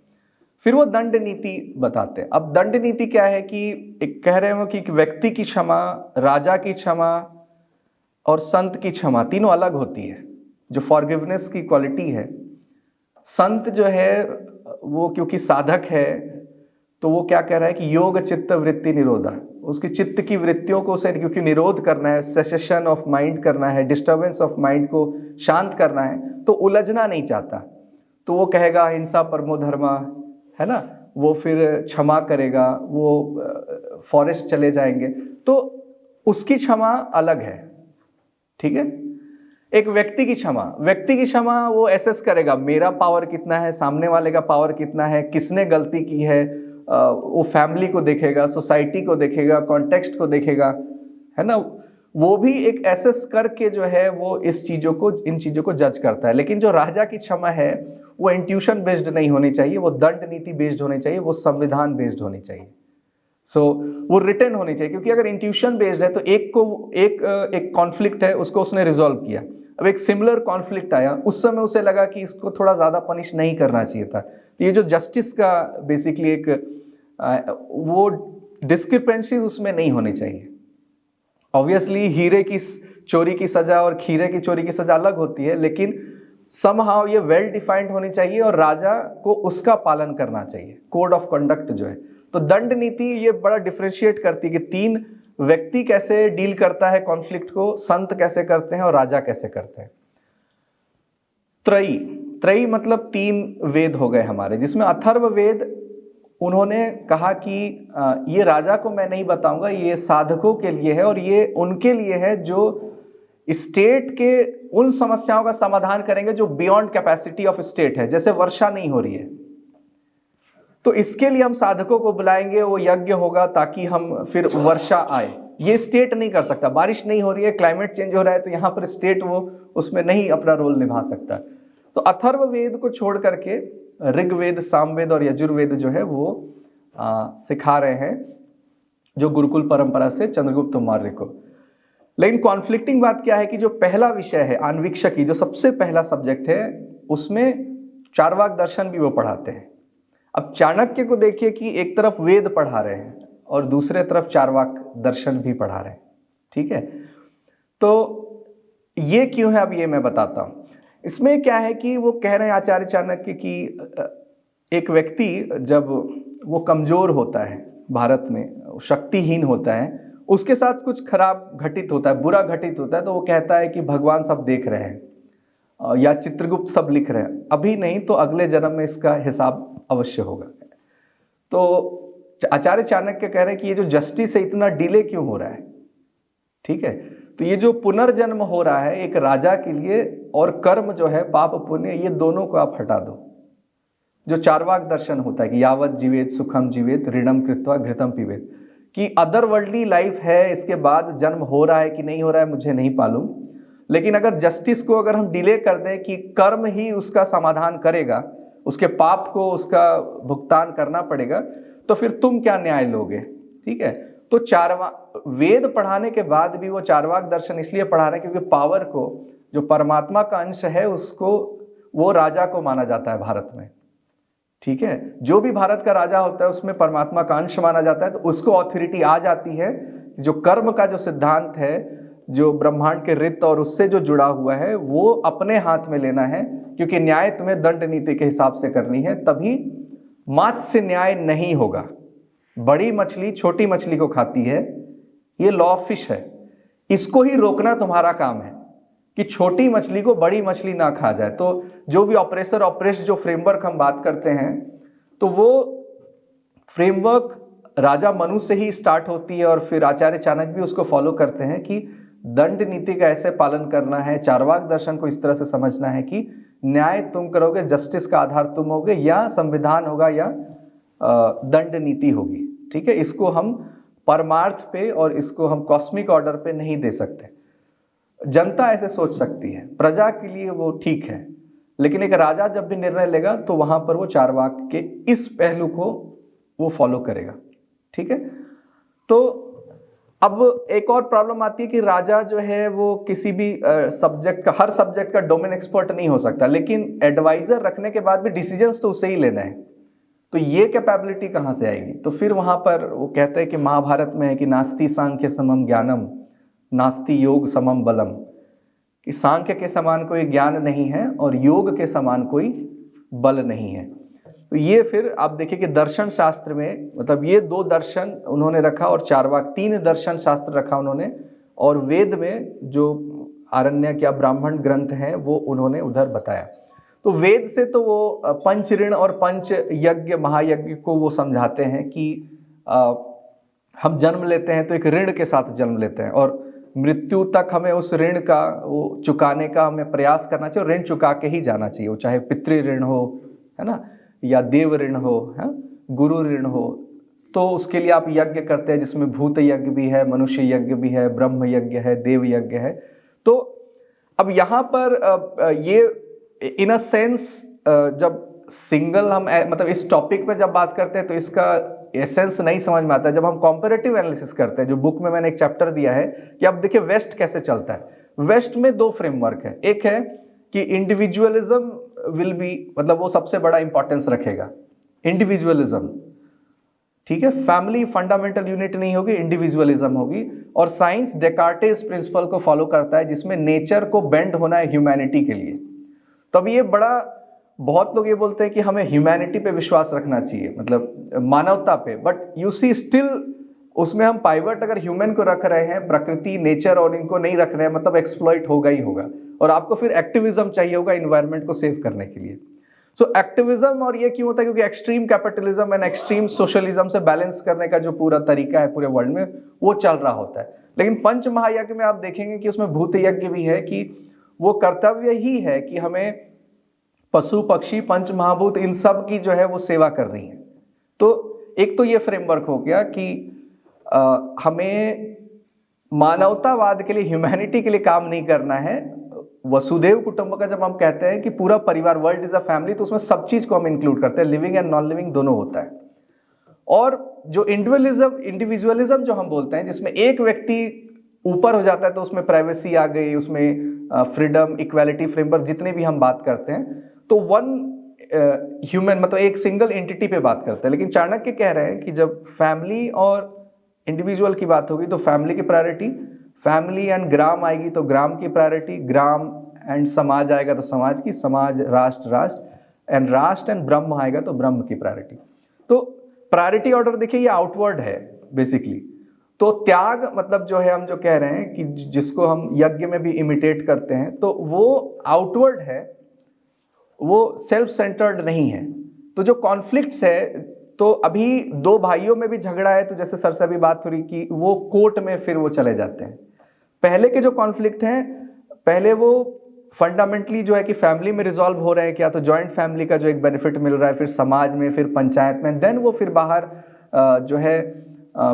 Speaker 1: फिर वो दंड नीति बताते हैं। अब दंड नीति क्या है कि एक कह रहे हो कि व्यक्ति की क्षमा, राजा की क्षमा और संत की क्षमा तीनों अलग होती है। जो फॉरगिवनेस की क्वालिटी है, संत जो है वो क्योंकि साधक है, तो वो क्या कह रहा है कि योग चित्त वृत्ति निरोधा, उसकी चित्त की वृत्तियों को उसे क्योंकि निरोध करना है, सेसेशन ऑफ माइंड करना है, डिस्टर्बेंस ऑफ माइंड को शांत करना है, तो उलझना नहीं चाहता। तो वो कहेगा हिंसा परमो धर्मा, है ना, वो फिर क्षमा करेगा, वो फॉरेस्ट चले जाएंगे, तो उसकी क्षमा अलग है। ठीक है, एक व्यक्ति की क्षमा, व्यक्ति की क्षमा वो एसेस करेगा मेरा पावर कितना है, सामने वाले का पावर कितना है, किसने गलती की है, वो फैमिली को देखेगा, सोसाइटी को देखेगा, कॉन्टेक्स्ट को देखेगा, है ना, वो भी एक एसेस करके जो है वो इन चीजों को जज करता है। लेकिन जो राजा की क्षमा है वो इंट्यूशन बेस्ड नहीं होनी चाहिए, वो दंड नीति बेस्ड होनी चाहिए, वो संविधान बेस्ड होनी चाहिए। वो रिटर्न होनी चाहिए, क्योंकि अगर इंट्यूशन बेस्ड है तो एक कॉन्फ्लिक्ट है उसको उसने रिजॉल्व किया, अब एक सिमिलर कॉन्फ्लिक्ट आया, उस समय उसे लगा कि इसको थोड़ा ज्यादा पनिश नहीं करना चाहिए था। ये जो जस्टिस का बेसिकली वो डिस्क्रिपेंसीज उसमें नहीं होनी चाहिए। ऑब्वियसली हीरे की चोरी की सजा और खीरे की चोरी की सजा अलग होती है, लेकिन समहाउ ये वेल डिफाइंड होनी चाहिए और राजा को उसका पालन करना चाहिए, कोड ऑफ कंडक्ट जो है। तो दंड नीति ये बड़ा डिफरेंशिएट करती है कि तीन व्यक्ति कैसे डील करता है कॉन्फ्लिक्ट को, संत कैसे करते हैं और राजा कैसे करते हैं। त्रयी मतलब 3 वेद हो गए हमारे, जिसमें अथर्व वेद उन्होंने कहा कि ये राजा को मैं नहीं बताऊंगा, ये साधकों के लिए है और ये उनके लिए है जो स्टेट के उन समस्याओं का समाधान करेंगे जो बियॉन्ड कैपेसिटी ऑफ स्टेट है। जैसे वर्षा नहीं हो रही है तो इसके लिए हम साधकों को बुलाएंगे, वो यज्ञ होगा ताकि हम फिर वर्षा आए। ये स्टेट नहीं कर सकता। बारिश नहीं हो रही है, क्लाइमेट चेंज हो रहा है, तो यहाँ पर स्टेट वो उसमें नहीं अपना रोल निभा सकता। तो अथर्व वेद को छोड़ करके ऋग्वेद, सामवेद और यजुर्वेद जो है वो सिखा रहे हैं, जो गुरुकुल परंपरा से चंद्रगुप्त मौर्य को। लेकिन कॉन्फ्लिक्टिंग बात क्या है कि जो पहला विषय है आन्वीक्षकी, जो सबसे पहला सब्जेक्ट है, उसमें चारवाक दर्शन भी वो पढ़ाते हैं। अब चाणक्य को देखिए कि एक तरफ वेद पढ़ा रहे हैं और दूसरे तरफ चारवाक दर्शन भी पढ़ा रहे हैं, ठीक है। तो ये क्यों है, अब ये मैं बताता हूं। इसमें क्या है कि वो कह रहे हैं आचार्य चाणक्य कि एक व्यक्ति जब वो कमजोर होता है, भारत में शक्तिहीन होता है, उसके साथ कुछ खराब घटित होता है, बुरा घटित होता है, तो वो कहता है कि भगवान सब देख रहे हैं या चित्रगुप्त सब लिख रहे हैं, अभी नहीं तो अगले जन्म में इसका हिसाब अवश्य होगा। तो आचार्य चाणक्य कह रहे हैं कि ये जो जस्टिस है इतना डिले क्यों हो रहा है, ठीक है। तो ये जो पुनर्जन्म हो रहा है एक राजा के लिए, और कर्म जो है पाप पुण्य, ये दोनों को आप हटा दो। जो चारवाक दर्शन होता है कि यावत जीवेत सुखम जीवेत ऋणम कृत्वा घृतम पीवेत, कि अदर वर्ल्डली लाइफ है, इसके बाद जन्म हो रहा है कि नहीं हो रहा है मुझे नहीं मालूम, लेकिन अगर जस्टिस को अगर हम डिले कर दें कि कर्म ही उसका समाधान करेगा, उसके पाप को उसका भुगतान करना पड़ेगा, तो फिर तुम क्या न्याय लोगे, ठीक है। तो वेद पढ़ाने के बाद भी वो चारवाक दर्शन इसलिए पढ़ा रहे हैं क्योंकि पावर को, जो परमात्मा का अंश है, उसको वो राजा को माना जाता है भारत में, ठीक है। जो भी भारत का राजा होता है उसमें परमात्मा का अंश माना जाता है, तो उसको ऑथोरिटी आ जाती है। जो कर्म का जो सिद्धांत है, जो ब्रह्मांड के रित और उससे जो जुड़ा हुआ है, वो अपने हाथ में लेना है, क्योंकि न्याय तुम्हें दंड नीति के हिसाब से करनी है, तभी मात से न्याय नहीं होगा। बड़ी मछली छोटी मछली को खाती है, ये लॉ ऑफ फिश है, इसको ही रोकना तुम्हारा काम है कि छोटी मछली को बड़ी मछली ना खा जाए। तो जो भी ऑपरेसर ऑपरेस्ट जो फ्रेमवर्क हम बात करते हैं, तो वो फ्रेमवर्क राजा मनु से ही स्टार्ट होती है, और फिर आचार्य चाणक्य भी उसको फॉलो करते हैं कि दंड नीति का ऐसे पालन करना है। चारवाक दर्शन को इस तरह से समझना है कि न्याय तुम करोगे, जस्टिस का आधार तुम होगे, या संविधान होगा या दंड नीति होगी, ठीक है। इसको हम परमार्थ पे और इसको हम कॉस्मिक ऑर्डर पे नहीं दे सकते। जनता ऐसे सोच सकती है, प्रजा के लिए वो ठीक है, लेकिन एक राजा जब भी निर्णय लेगा तो वहां पर वो चारवाक के इस पहलू को वो फॉलो करेगा, ठीक है। तो अब एक और प्रॉब्लम आती है कि राजा जो है वो किसी भी सब्जेक्ट का, हर सब्जेक्ट का डोमेन एक्सपर्ट नहीं हो सकता, लेकिन एडवाइजर रखने के बाद भी डिसीजंस तो उसे ही लेना है। तो ये कैपेबिलिटी कहाँ से आएगी? तो फिर वहां पर वो कहते हैं कि महाभारत में है कि नास्ति सांख्य समम ज्ञानम नास्ति योग समम बलम, कि सांख्य के समान कोई ज्ञान नहीं है और योग के समान कोई बल नहीं है। तो ये फिर आप देखिए कि दर्शन शास्त्र में, मतलब ये 2 दर्शन उन्होंने रखा और चारवाक 3 दर्शन शास्त्र रखा उन्होंने, और वेद में जो आरण्यक या ब्राह्मण ग्रंथ हैं वो उन्होंने उधर बताया। तो वेद से तो वो पंच ऋण और पंच यज्ञ महायज्ञ को वो समझाते हैं कि हम जन्म लेते हैं तो एक ऋण के साथ जन्म लेते हैं, और मृत्यु तक हमें उस ऋण का वो चुकाने का हमें प्रयास करना चाहिए, और ऋण चुका के ही जाना चाहिए, वो चाहे पितृ ऋण हो, है ना, या देव ऋण हो, है गुरु ऋण हो। तो उसके लिए आप यज्ञ करते हैं, जिसमें भूत यज्ञ भी है, मनुष्य यज्ञ भी है, ब्रह्म यज्ञ है, देव यज्ञ है। तो अब यहाँ पर ये इन अ सेंस जब सिंगल हम मतलब इस टॉपिक पे जब बात करते हैं तो इसका एसेंस नहीं समझ में आता है। जब हम कॉम्पैरेटिव एनालिसिस करते हैं, जो बुक में मैंने एक चैप्टर दिया है कि अब देखिए वेस्ट कैसे चलता है। वेस्ट में दो फ्रेमवर्क है, एक है कि इंडिविजुअलिज्म विल बी, मतलब वो सबसे बड़ा इंपॉर्टेंस रखेगा, इंडिविजुअलिज्म, ठीक है। फैमिली फंडामेंटल यूनिट नहीं होगी, इंडिविजुअलिज्म होगी। और साइंस डेकार्टेस प्रिंसिपल को फॉलो करता है, जिसमें नेचर को बेंड होना है ह्यूमैनिटी के लिए। तब ये बड़ा, बहुत लोग ये बोलते हैं कि हमें ह्यूमैनिटी पे विश्वास रखना चाहिए, मतलब मानवता पे, बट यू सी स्टिल उसमें हम पाइवट अगर ह्यूमन को रख रहे हैं, प्रकृति नेचर और इनको नहीं रख रहे हैं, मतलब एक्सप्लॉइट होगा ही होगा। और आपको फिर एक्टिविज्म चाहिए होगा इन्वायरमेंट को सेव करने के लिए। सो एक्टिविज्म, और ये क्यों होता है, क्योंकि extreme capitalism and extreme socialism से बैलेंस करने का जो पूरा तरीका है पूरे वर्ल्ड में, वो चल रहा होता है। लेकिन पंच महायज्ञ में आप देखेंगे कि उसमें भूत यज्ञ भी है, कि वो कर्तव्य ही है कि हमें पशु पक्षी पंच महाभूत इन सब की जो है वो सेवा कर रही है। तो एक तो ये फ्रेमवर्क हो गया कि हमें मानवतावाद के लिए, ह्यूमैनिटी के लिए काम नहीं करना है। वसुधैव कुटुंबकम का जब हम कहते हैं कि पूरा परिवार, वर्ल्ड इज अ फैमिली, तो उसमें सब चीज को हम इंक्लूड करते हैं, लिविंग एंड नॉन लिविंग दोनों होता है। और जो इंडिविजुअलिज्म जो हम बोलते हैं, जिसमें एक व्यक्ति ऊपर हो जाता है, तो उसमें प्राइवेसी आ गई, उसमें फ्रीडम, इक्वालिटी फ्रेमवर्क जितने भी हम बात करते हैं, तो वन ह्यूमन, मतलब एक सिंगल एंटिटी पे बात करते हैं। लेकिन चाणक्य कह रहे हैं कि जब फैमिली और इंडिविजुअल की बात होगी तो फैमिली की प्रायोरिटी, फैमिली एंड ग्राम आएगी तो ग्राम की प्रायोरिटी, ग्राम एंड समाज आएगा तो समाज की, समाज राष्ट्र, राष्ट्र एंड राष्ट्र एंड ब्रह्म आएगा तो ब्रह्म की प्रायोरिटी। तो प्रायोरिटी ऑर्डर देखिए ये आउटवर्ड है बेसिकली। तो त्याग मतलब जो है, हम जो कह रहे हैं कि जिसको हम यज्ञ में भी इमिटेट करते हैं, तो वो आउटवर्ड है, वो सेल्फ सेंटर्ड नहीं है। तो जो कॉन्फ्लिक्ट्स है, तो अभी दो भाइयों में भी झगड़ा है, तो जैसे सर से अभी बात हो रही कि वो कोर्ट में फिर वो चले जाते हैं। पहले के जो कॉन्फ्लिक्ट हैं, पहले वो फंडामेंटली जो है कि फैमिली में रिजॉल्व हो रहे हैं, क्या तो जॉइंट फैमिली का जो एक बेनिफिट मिल रहा है, फिर समाज में, फिर पंचायत में, देन वो फिर बाहर जो है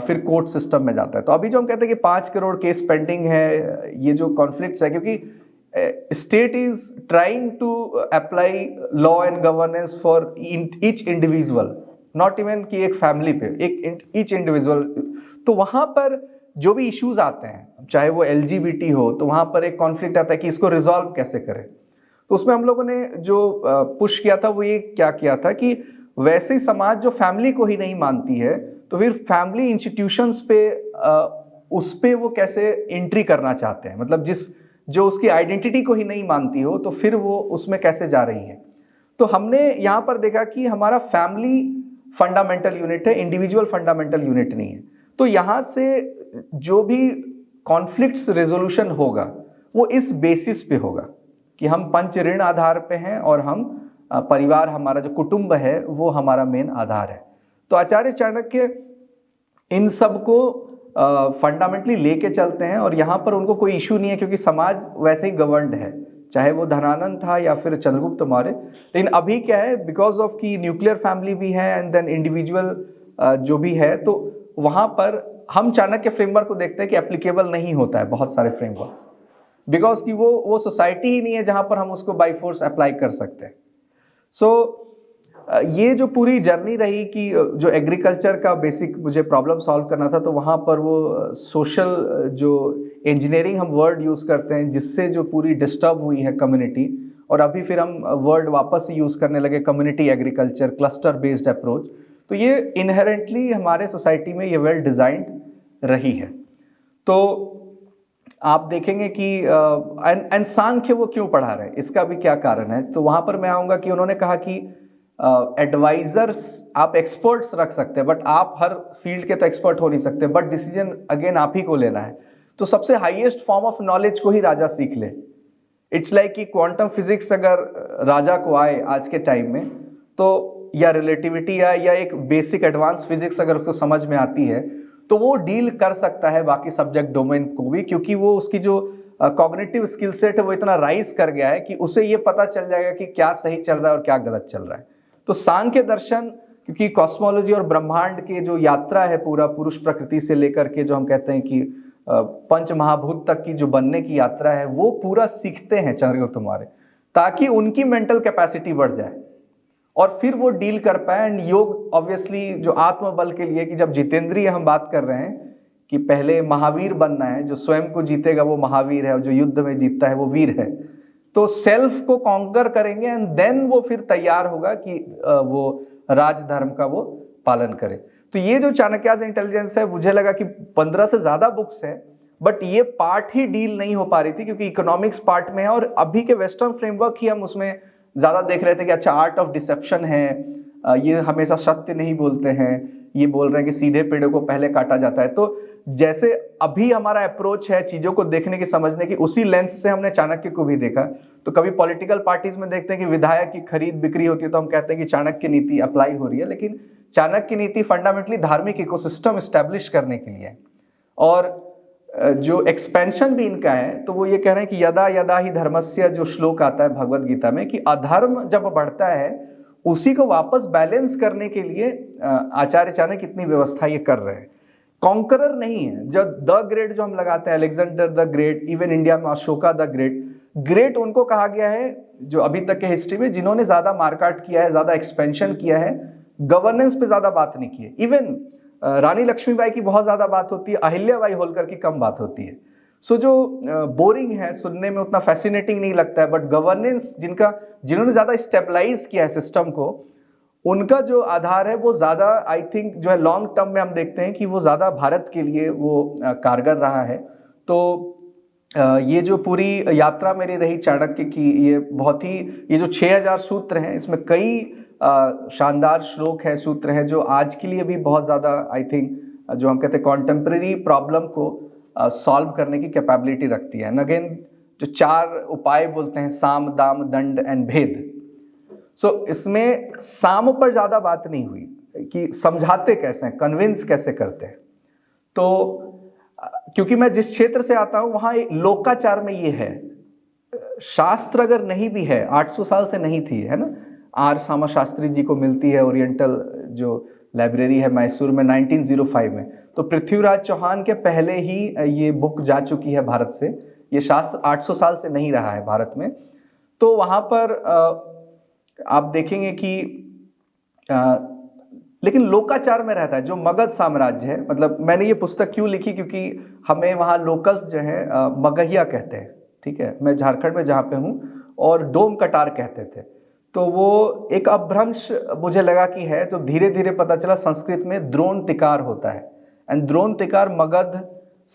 Speaker 1: फिर कोर्ट सिस्टम में जाता है। तो अभी जो हम कहते हैं कि 5 करोड़ केस पेंडिंग है, ये जो कॉन्फ्लिक्ट्स है, क्योंकि state is trying to apply law and governance for each individual, not even कि एक फैमिली पे, एक ईच इंडिविजुअल। तो वहां पर जो भी इश्यूज आते हैं, चाहे वो LGBT हो, तो वहां पर एक कॉन्फ्लिक्ट आता है कि इसको रिजॉल्व कैसे करें। तो उसमें हम लोगों ने जो पुश किया था, वो ये क्या किया था कि वैसे समाज जो फैमिली को ही नहीं मानती है, तो फिर फैमिली इंस्टीट्यूशंस पे उस पे वो कैसे एंट्री करना चाहते हैं, मतलब जो उसकी आइडेंटिटी को ही नहीं मानती हो, तो फिर वो उसमें कैसे जा रही है। तो हमने यहाँ पर देखा कि हमारा फैमिली फंडामेंटल यूनिट है, इंडिविजुअल फंडामेंटल यूनिट नहीं है। तो यहाँ से जो भी कॉन्फ्लिक्ट्स रेजोल्यूशन होगा, वो इस बेसिस पे होगा कि हम पंच ऋण आधार पे हैं, और हम परिवार, हमारा जो कुटुंब है वो हमारा मेन आधार है। तो आचार्य चाणक्य इन सब को फंडामेंटली लेके चलते हैं, और यहाँ पर उनको कोई इशू नहीं है, क्योंकि समाज वैसे ही गवर्नड है, चाहे वो धनानंद था या फिर चंद्रगुप्त मौर्य। लेकिन अभी क्या है, बिकॉज ऑफ की न्यूक्लियर फैमिली भी है एंड देन इंडिविजुअल जो भी है, तो वहां पर हम चाणक्य फ्रेमवर्क को देखते हैं कि एप्लीकेबल नहीं होता है बहुत सारे फ्रेमवर्क्स, बिकॉज कि वो सोसाइटी ही नहीं है जहां पर हम उसको बाई फोर्स अप्लाई कर सकते हैं। सो ये जो पूरी जर्नी रही कि जो एग्रीकल्चर का बेसिक मुझे प्रॉब्लम सॉल्व करना था, तो वहाँ पर वो सोशल जो इंजीनियरिंग हम वर्ड यूज़ करते हैं, जिससे जो पूरी डिस्टर्ब हुई है कम्युनिटी, और अभी फिर हम वर्ड वापस यूज़ करने लगे community agriculture, cluster based approach. तो ये इनहेरेंटली हमारे सोसाइटी में ये वेल डिज़ाइंड रही है। तो आप देखेंगे कि एंड सांख्य वो क्यों पढ़ा रहे हैं, इसका भी क्या कारण है। तो वहाँ पर मैं आऊँगा कि उन्होंने कहा कि एडवाइजर्स आप एक्सपर्ट्स रख सकते हैं, बट आप हर फील्ड के तो एक्सपर्ट हो नहीं सकते, बट डिसीजन अगेन आप ही को लेना है। तो सबसे हाईएस्ट फॉर्म ऑफ नॉलेज को ही राजा सीख ले। इट्स लाइक कि क्वांटम फिजिक्स अगर राजा को आए आज के टाइम में, तो या रिलेटिविटी या एक बेसिक एडवांस फिजिक्स अगर उसको समझ में आती है, तो वो डील कर सकता है बाकी सब्जेक्ट डोमेन को भी, क्योंकि वो उसकी जो कॉग्निटिव स्किल सेट है वो इतना राइज कर गया है कि उसे ये पता चल जाएगा कि क्या सही चल रहा है और क्या गलत चल रहा है। तो सांख्य दर्शन क्योंकि कॉस्मोलॉजी और ब्रह्मांड के जो यात्रा है पूरा पुरुष प्रकृति से लेकर के जो हम कहते हैं कि पंच महाभूत तक की जो बनने की यात्रा है वो पूरा सीखते हैं चाणक्य तुम्हारे, ताकि उनकी मेंटल कैपेसिटी बढ़ जाए और फिर वो डील कर पाए। एंड योग ऑब्वियसली जो आत्मबल के लिए, कि जब जितेंद्रिय हम बात कर रहे हैं कि पहले महावीर बनना है, जो स्वयं को जीतेगा वो महावीर है और जो युद्ध में जीतता है वो वीर है। तो सेल्फ को कॉन्कर करेंगे एंड देन वो फिर तैयार होगा कि वो राजधर्म का वो पालन करे। तो ये जो चाणक्याज इंटेलिजेंस है, मुझे लगा कि 15 से ज्यादा बुक्स है, बट ये पार्ट ही डील नहीं हो पा रही थी क्योंकि इकोनॉमिक्स पार्ट में है और अभी के वेस्टर्न फ्रेमवर्क ही हम उसमें ज्यादा देख रहे थे कि अच्छा आर्ट ऑफ डिसेप्शन है, ये हमेशा सत्य नहीं बोलते हैं, ये बोल रहे हैं कि सीधे पेड़ों को पहले काटा जाता है। तो जैसे अभी हमारा अप्रोच है चीजों को देखने की, समझने की, उसी लेंस से हमने चाणक्य को भी देखा। तो कभी पॉलिटिकल पार्टीज में देखते हैं कि विधायक की खरीद बिक्री होती है तो हम कहते हैं कि चाणक्य नीति अप्लाई हो रही है, लेकिन चाणक्य नीति फंडामेंटली धार्मिक इकोसिस्टम स्टैब्लिश करने के लिए है। और जो एक्सपेंशन भी इनका है तो वो ये कह रहे हैं कि यदा यदा ही धर्मस्य, जो श्लोक आता है भगवत गीता में कि अधर्म जब बढ़ता है उसी को वापस बैलेंस करने के लिए आचार्य चाणक्य इतनी व्यवस्था ये कर रहे हैं। कॉन्करर नहीं है। जब द ग्रेट जो हम लगाते हैं, Alexander the great, even India में अशोका द ग्रेट, ग्रेट उनको कहा गया है जो अभी तक के हिस्ट्री में जिन्होंने ज्यादा मार्कआउट किया है, ज्यादा एक्सपेंशन किया है, गवर्नेंस पे ज्यादा बात नहीं की है। इवन रानी लक्ष्मीबाई की बहुत ज्यादा बात होती है, अहिल्याबाई होलकर की कम बात होती है। सो जो बोरिंग है, सुनने में उतना फैसिनेटिंग नहीं लगता है, बट गवर्नेंस जिन्होंने ज्यादा स्टेबलाइज किया है सिस्टम को, उनका जो आधार है वो ज्यादा आई थिंक जो है लॉन्ग टर्म में हम देखते हैं कि वो ज्यादा भारत के लिए वो कारगर रहा है। तो ये जो पूरी यात्रा मेरी रही चाणक्य की, ये बहुत ही, ये जो 6000 सूत्र हैं इसमें कई शानदार श्लोक है, सूत्र है जो आज के लिए भी बहुत ज्यादा आई थिंक जो हम कहते हैं कॉन्टेम्परेरी प्रॉब्लम को सॉल्व करने की कैपेबिलिटी रखती है। अगेन जो 4 उपाय बोलते हैं, साम दाम दंड एंड भेद, सो इसमें साम पर ज्यादा बात नहीं हुई कि समझाते कैसे हैं, कन्विंस कैसे करते हैं। तो क्योंकि मैं जिस क्षेत्र से आता हूं वहां लोकाचार में ये है, शास्त्र अगर नहीं भी है, 800 साल से नहीं थी, है ना, आर सामा शास्त्री जी को मिलती है ओरिएंटल जो लाइब्रेरी है मैसूर में 1905 में। तो पृथ्वीराज चौहान के पहले ही ये बुक जा चुकी है भारत से। ये शास्त्र 800 साल से नहीं रहा है भारत में। तो वहां पर आप देखेंगे कि लेकिन लोकाचार में रहता है जो मगध साम्राज्य है। मतलब मैंने ये पुस्तक क्यों लिखी, क्योंकि हमें वहाँ लोकल्स जो है मगहिया कहते हैं, ठीक है, मैं झारखंड में जहाँ पे हूँ, और डोम कटार कहते थे। तो वो एक अपभ्रंश मुझे लगा कि है, तो धीरे धीरे पता चला संस्कृत में द्रोण तिकार होता है, एंड द्रोण तिकार मगध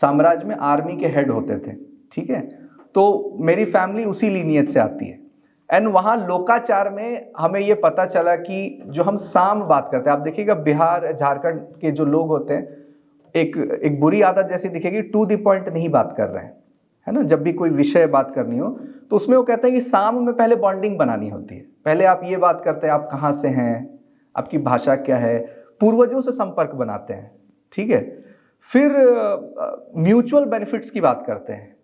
Speaker 1: साम्राज्य में आर्मी के हेड होते थे, ठीक है। तो मेरी फैमिली उसी लीनियज से आती है। एंड वहाँ लोकाचार में हमें ये पता चला कि जो हम साम बात करते हैं, आप देखिएगा बिहार झारखंड के जो लोग होते हैं, एक बुरी आदत जैसी दिखेगी, टू द पॉइंट नहीं बात कर रहे हैं, है ना। जब भी कोई विषय बात करनी हो तो उसमें वो कहते हैं कि साम में पहले बॉन्डिंग बनानी होती है। पहले आप ये बात करते हैं आप कहाँ से हैं, आपकी भाषा क्या है, पूर्वजों से संपर्क बनाते हैं, ठीक है। फिर म्यूचुअल बेनिफिट्स की बात करते हैं,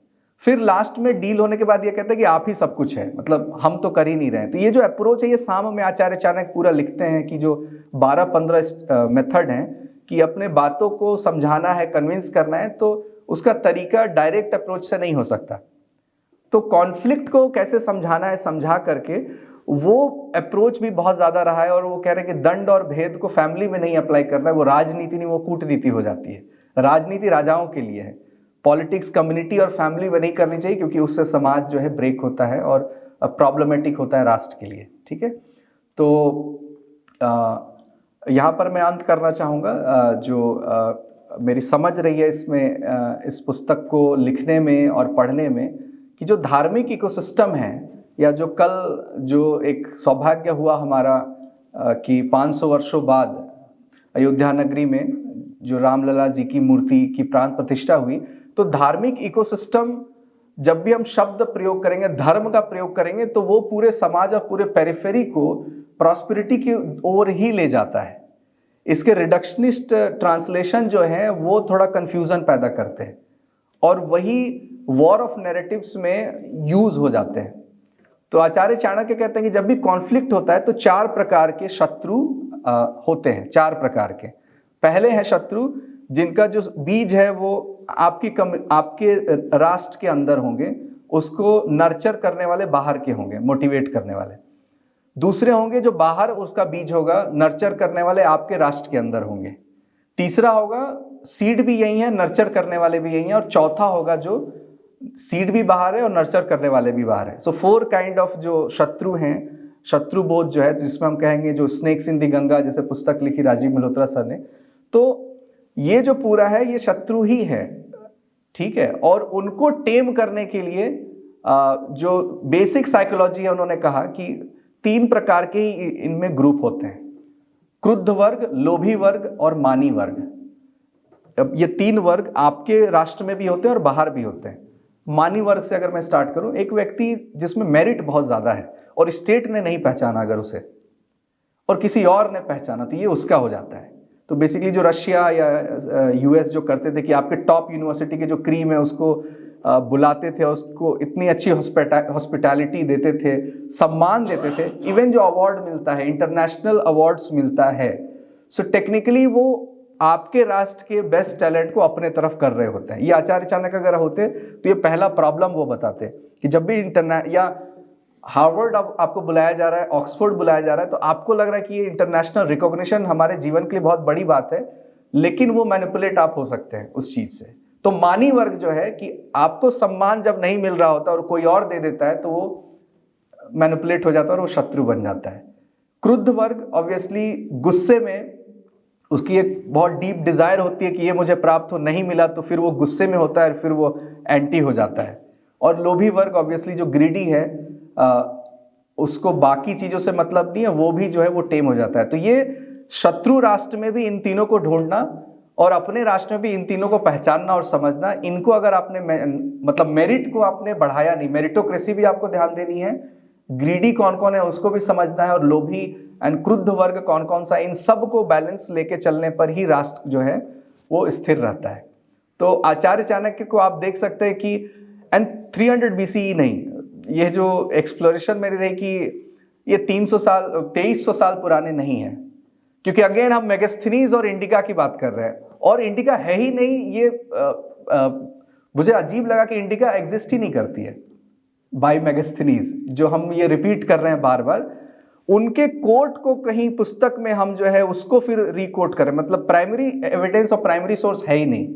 Speaker 1: फिर लास्ट में डील होने के बाद ये कहते हैं कि आप ही सब कुछ है, मतलब हम तो कर ही नहीं रहे। तो ये जो अप्रोच है, ये साम में आचार्य चाणक्य पूरा लिखते हैं कि जो 12-15 मेथड हैं कि अपने बातों को समझाना है, कन्विंस करना है, तो उसका तरीका डायरेक्ट अप्रोच से नहीं हो सकता। तो कॉन्फ्लिक्ट को कैसे समझाना है, समझा करके वो अप्रोच भी बहुत ज्यादा रहा है। और वो कह रहे हैं कि दंड और भेद को फैमिली में नहीं अप्लाई करना है, वो राजनीति नहीं, वो कूटनीति हो जाती है। राजनीति राजाओं के लिए है, पॉलिटिक्स कम्युनिटी और फैमिली में नहीं करनी चाहिए, क्योंकि उससे समाज जो है ब्रेक होता है और प्रॉब्लमेटिक होता है राष्ट्र के लिए, ठीक है। तो यहाँ पर मैं अंत करना चाहूँगा। जो मेरी समझ रही है इसमें, इस पुस्तक को लिखने में और पढ़ने में, कि जो धार्मिक इकोसिस्टम है, या जो कल जो एक सौभाग्य हुआ हमारा कि 500 वर्षों बाद अयोध्या नगरी में जो रामलला जी की मूर्ति की प्राण प्रतिष्ठा हुई, तो धार्मिक इकोसिस्टम, जब भी हम शब्द प्रयोग करेंगे, धर्म का प्रयोग करेंगे, तो वो पूरे समाज और पूरे पेरिफेरी को प्रॉस्पेरिटी की ओर ही ले जाता है। इसके रिडक्शनिस्ट ट्रांसलेशन जो है वो थोड़ा कंफ्यूजन पैदा करते हैं, और वही वॉर ऑफ नैरेटिव्स में यूज हो जाते हैं। तो आचार्य चाणक्य कहते हैं कि जब भी कॉन्फ्लिक्ट होता है तो 4 प्रकार के शत्रु होते हैं 4 प्रकार के। पहले हैं शत्रु जिनका जो बीज है वो आपके राष्ट्र के अंदर होंगे, उसको नर्चर करने वाले बाहर के होंगे, मोटिवेट करने वाले। दूसरे होंगे जो बाहर उसका बीज होगा, नर्चर करने वाले आपके राष्ट्र के अंदर होंगे। तीसरा होगा सीड भी यही है, नर्चर करने वाले भी यही हैं। और चौथा होगा जो सीड भी बाहर है और नर्चर करने वाले भी बाहर है। सो 4 काइंड ऑफ जो शत्रु हैं, शत्रु बोध जो है, जिसमें हम कहेंगे जो स्नेक्स इन दी गंगा जैसे पुस्तक लिखी राजीव मल्होत्रा सर ने, तो ये जो पूरा है ये शत्रु ही है, ठीक है। और उनको टेम करने के लिए जो बेसिक साइकोलॉजी है, उन्होंने कहा कि 3 प्रकार के ही इनमें ग्रुप होते हैं, क्रुद्ध वर्ग, लोभी वर्ग और मानी वर्ग। अब ये 3 वर्ग आपके राष्ट्र में भी होते हैं और बाहर भी होते हैं। मानी वर्ग से अगर मैं स्टार्ट करूं, एक व्यक्ति जिसमें मेरिट बहुत ज्यादा है और स्टेट ने नहीं पहचाना अगर उसे, और किसी और ने पहचाना, तो ये उसका हो जाता है। तो बेसिकली जो रशिया या यूएस जो करते थे कि आपके टॉप यूनिवर्सिटी के जो क्रीम है उसको बुलाते थे, उसको इतनी अच्छी हॉस्पिटैलिटी देते थे, सम्मान देते थे, इवन जो अवार्ड मिलता है, इंटरनेशनल अवार्ड्स मिलता है। सो टेक्निकली वो आपके राष्ट्र के बेस्ट टैलेंट को अपने तरफ कर रहे होते हैं। ये आचार्य चाणक्य अगर होते तो ये पहला प्रॉब्लम वो बताते कि जब भी या हार्वर्ड आपको बुलाया जा रहा है, ऑक्सफोर्ड बुलाया जा रहा है, तो आपको लग रहा है कि ये इंटरनेशनल रिकॉग्निशन हमारे जीवन के लिए बहुत बड़ी बात है, लेकिन वो मैनिपुलेट आप हो सकते हैं उस चीज से। तो मानी वर्ग जो है कि आपको सम्मान जब नहीं मिल रहा होता और कोई और दे देता है तो वो मैनिपुलेट हो जाता है और वो शत्रु बन जाता है। क्रुद्ध वर्ग ऑब्वियसली गुस्से में उसकी एक बहुत डीप डिजायर होती है कि ये मुझे प्राप्त हो, नहीं मिला तो फिर वो गुस्से में होता है, फिर वो एंटी हो जाता है। और लोभी वर्ग ऑब्वियसली जो ग्रीडी है, उसको बाकी चीजों से मतलब नहीं है, वो भी जो है वो टेम हो जाता है। तो ये शत्रु राष्ट्र में भी इन तीनों को ढूंढना और अपने राष्ट्र में भी इन तीनों को पहचानना और समझना, इनको अगर आपने मतलब मेरिट को आपने बढ़ाया नहीं, मेरिटोक्रेसी भी आपको ध्यान देनी है, ग्रीडी कौन कौन है उसको भी समझना है, और लोभी एंड क्रुद्ध वर्ग कौन कौन सा, इन सब को बैलेंस लेके चलने पर ही राष्ट्र जो है वो स्थिर रहता है। तो आचार्य चाणक्य को आप देख सकते हैं कि एंड 300 BCE नहीं, ये जो एक्सप्लोरेशन मेरी रही कि ये 300 साल 2300 साल पुराने नहीं है, क्योंकि अगेन हम मेगास्थनीज और इंडिका की बात कर रहे हैं, और इंडिका है ही नहीं। ये मुझे अजीब लगा कि इंडिका एग्जिस्ट ही नहीं करती है बाय मेगास्थनीज, जो हम ये रिपीट कर रहे हैं बार बार। उनके कोट को कहीं पुस्तक में हम जो है उसको फिर रिकोट करें, मतलब प्राइमरी एविडेंस और प्राइमरी सोर्स है ही नहीं,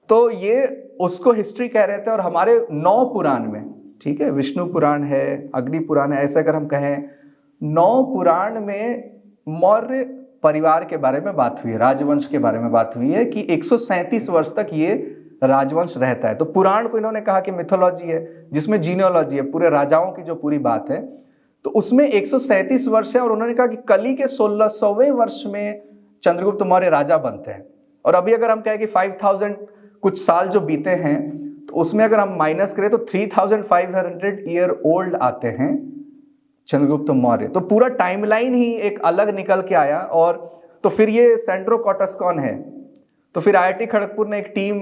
Speaker 1: तो ये उसको हिस्ट्री कह रहे थे। और हमारे 9 पुराण में, ठीक है, विष्णु पुराण है, अग्नि पुराण है, ऐसे अगर हम कहें 9 पुराण में मौर्य परिवार के बारे में बात हुई है, राजवंश के बारे में बात हुई है कि 137 वर्ष तक ये राजवंश रहता है। तो पुराण को इन्होंने कहा कि मिथोलॉजी है, जिसमें जीनियोलॉजी है, पूरे राजाओं की जो पूरी बात है, तो उसमें 137 वर्ष है। और उन्होंने कहा कि कली के 1600वें वर्ष में चंद्रगुप्त मौर्य राजा बनते हैं। और अभी अगर हम कहें कि 5000 कुछ साल जो बीते हैं, तो उसमें अगर हम माइनस करें तो 3500 ईयर ओल्ड आते हैं चंद्रगुप्त मौर्य। तो पूरा टाइमलाइन ही एक अलग निकल के आया। और तो फिर ये सेंड्रोकोटस कौन है, तो फिर IIT खड़गपुर ने एक टीम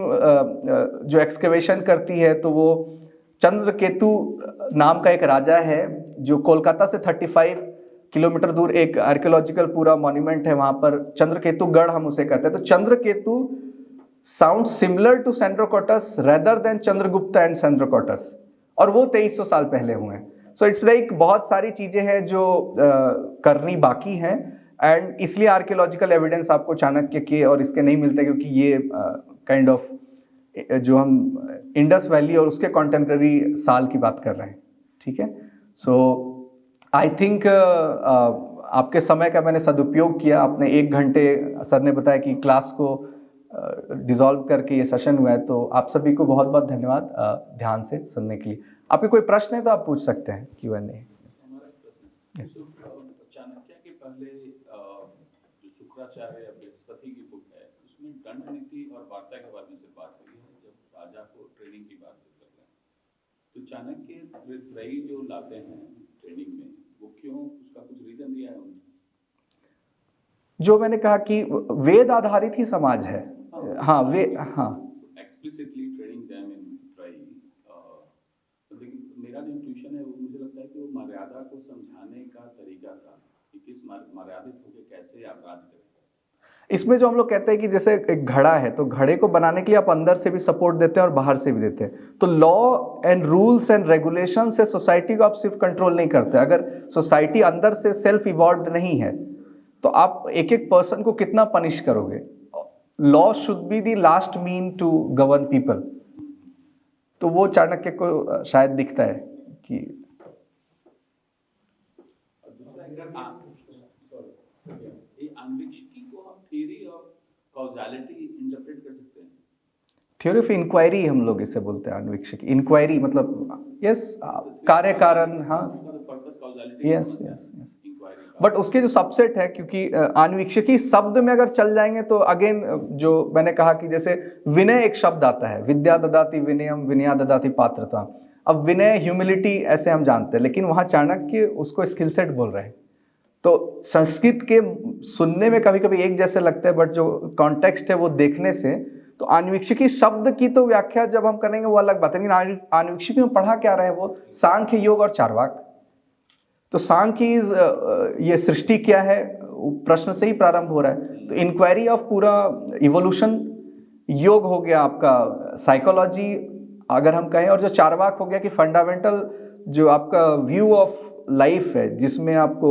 Speaker 1: जो एक्सकेवेशन करती है, तो वो चंद्रकेतु नाम का एक राजा है जो कोलकाता से 35 किलोमीटर दूर एक आर्कियोलॉजिकल पूरा मॉन्यूमेंट है, वहां पर चंद्रकेतु गढ़ हम उसे कहते हैं। तो Chandraketu sound similar to Sandrocottus rather than Chandragupta and Sandrocottus, और वो 2300 साल पहले हुए हैं। सो इट्स लाइक बहुत सारी चीजें हैं जो करनी बाकी हैं, एंड इसलिए आर्कियोलॉजिकल एविडेंस आपको चाणक्य के और इसके नहीं मिलते, क्योंकि ये काइंड ऑफ जो हम इंडस वैली और उसके कॉन्टेम्पररी साल की बात कर रहे हैं, ठीक है। सो आई थिंक आपके समय का मैंने सदुपयोग किया। आपने 1 घंटे, सर ने बताया कि क्लास को डिसॉल्व करके ये सेशन हुआ है, तो आप सभी को बहुत बहुत धन्यवाद ध्यान से सुनने के लिए। आपके कोई प्रश्न है तो आप पूछ सकते हैं, Q&A।
Speaker 2: चाणक्य के पहले जो शुक्राचार्य या बृहस्पति की बुक है, उसमें दंड नीति और वार्ता के बारे में सिर्फ बात हुई है, जब राजा को ट्रेनिंग की बात कर रहे हैं। तो चाणक्य त्रयी जो लाते हैं ट्रेनिंग में, वो क्यों, उसका कुछ रीजन दिया है उन्होंने?
Speaker 1: जो मैंने कहा कि वेद आधारित ही समाज है। हाँ, वे हाँ
Speaker 2: एक्सप्लिसिटली ट्रेनिंग देम इन त्रयी। लेकिन मेरा जो इंट्यूशन है वो मुझे लगता है कि वो मर्यादा को समझाने का तरीका था कि किस मर्यादित होकर कैसे राज करेगा?
Speaker 1: इसमें जो हम लोग कहते हैं कि जैसे एक घड़ा है, तो घड़े को बनाने के लिए आप अंदर से भी सपोर्ट देते हैं और बाहर से भी देते हैं। तो law and rules and regulation से सोसाइटी को आप सिर्फ कंट्रोल नहीं करते। अगर सोसाइटी अंदर से सेल्फ इवॉल्व्ड नहीं है तो आप एक एक पर्सन को कितना पनिश करोगे? Law should be the last mean to govern people. तो वो चाणक्य को शायद दिखता है कि
Speaker 2: और दूसरा ये अन्वेषिकी को हम थियरी ऑफ कॉजालिटी इंटरप्रेट कर सकते हैं।
Speaker 1: थ्योरी ऑफ इंक्वायरी हम लोग इसे बोलते हैं, अन्वेक्षक। इंक्वायरी मतलब यस, कार्य कारण, हाँ,
Speaker 2: purpose causality,
Speaker 1: yes yes.
Speaker 2: Inquiry का।
Speaker 1: बट उसके जो सबसेट है, क्योंकि अन्वीक्षिकी शब्द में अगर चल जाएंगे तो अगेन जो मैंने कहा कि जैसे विनय एक शब्द आता है, विद्या ददाति विनयम, विनया ददाति पात्रता। अब विनय ह्यूमिलिटी ऐसे हम जानते हैं, लेकिन वहाँ चाणक्य उसको स्किल सेट बोल रहे हैं। तो संस्कृत के सुनने में कभी कभी एक जैसे लगते हैं, बट जो कॉन्टेक्स्ट है वो देखने से, तो अन्वीक्षिकी शब्द की तो व्याख्या जब हम करेंगे वो अलग बात है, लेकिन अन्वीक्षिकी में पढ़ा क्या रहे हैं वो सांख्य, योग और चार्वाक। तो सांख्य ये सृष्टि क्या है, प्रश्न से ही प्रारंभ हो रहा है। तो इंक्वायरी ऑफ पूरा इवोल्यूशन, योग हो गया आपका साइकोलॉजी अगर हम कहें, और जो चार्वाक हो गया कि फंडामेंटल जो आपका व्यू ऑफ लाइफ है, जिसमें आपको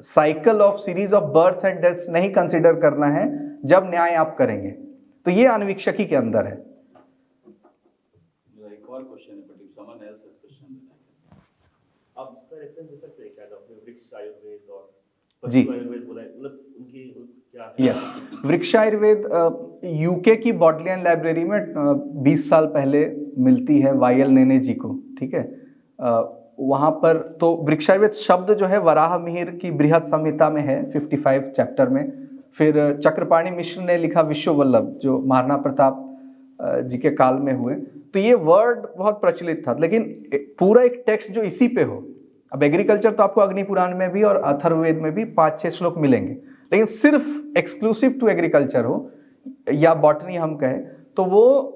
Speaker 1: cycle of series of birth and deaths नहीं कंसिडर करना है जब न्याय आप करेंगे। तो ये अन्वीक्षकी के अंदर है।
Speaker 2: एक और क्वेश्चन है, but if someone else has question then
Speaker 3: आप इसका रेफरेंस दे सकते हैं क्या आपने वृक्ष आयुर्वेद और
Speaker 1: जी।
Speaker 3: पशु आयुर्वेद बोला है, मतलब उनकी क्या है?
Speaker 1: यस, वृक्ष आयुर्वेद यूके की बॉटलियन लाइब्रेरी में 20 साल पहले मिलती है, वायल नेने जी को, ठीक है। वहाँ पर तो वृक्षायुर्वेद शब्द जो है वराह मिहिर की बृहद संहिता में है 55 चैप्टर में। फिर चक्रपाणी मिश्र ने लिखा विश्व वल्लभ, जो महाराणा प्रताप जी के काल में हुए। तो ये वर्ड बहुत प्रचलित था, लेकिन पूरा एक टेक्स्ट जो इसी पे हो, अब एग्रीकल्चर तो आपको अग्नि पुराण में भी और अथर्ववेद में भी 5-6 श्लोक मिलेंगे, लेकिन सिर्फ एक्सक्लूसिव टू एग्रीकल्चर हो या बॉटनी हम कहें तो वो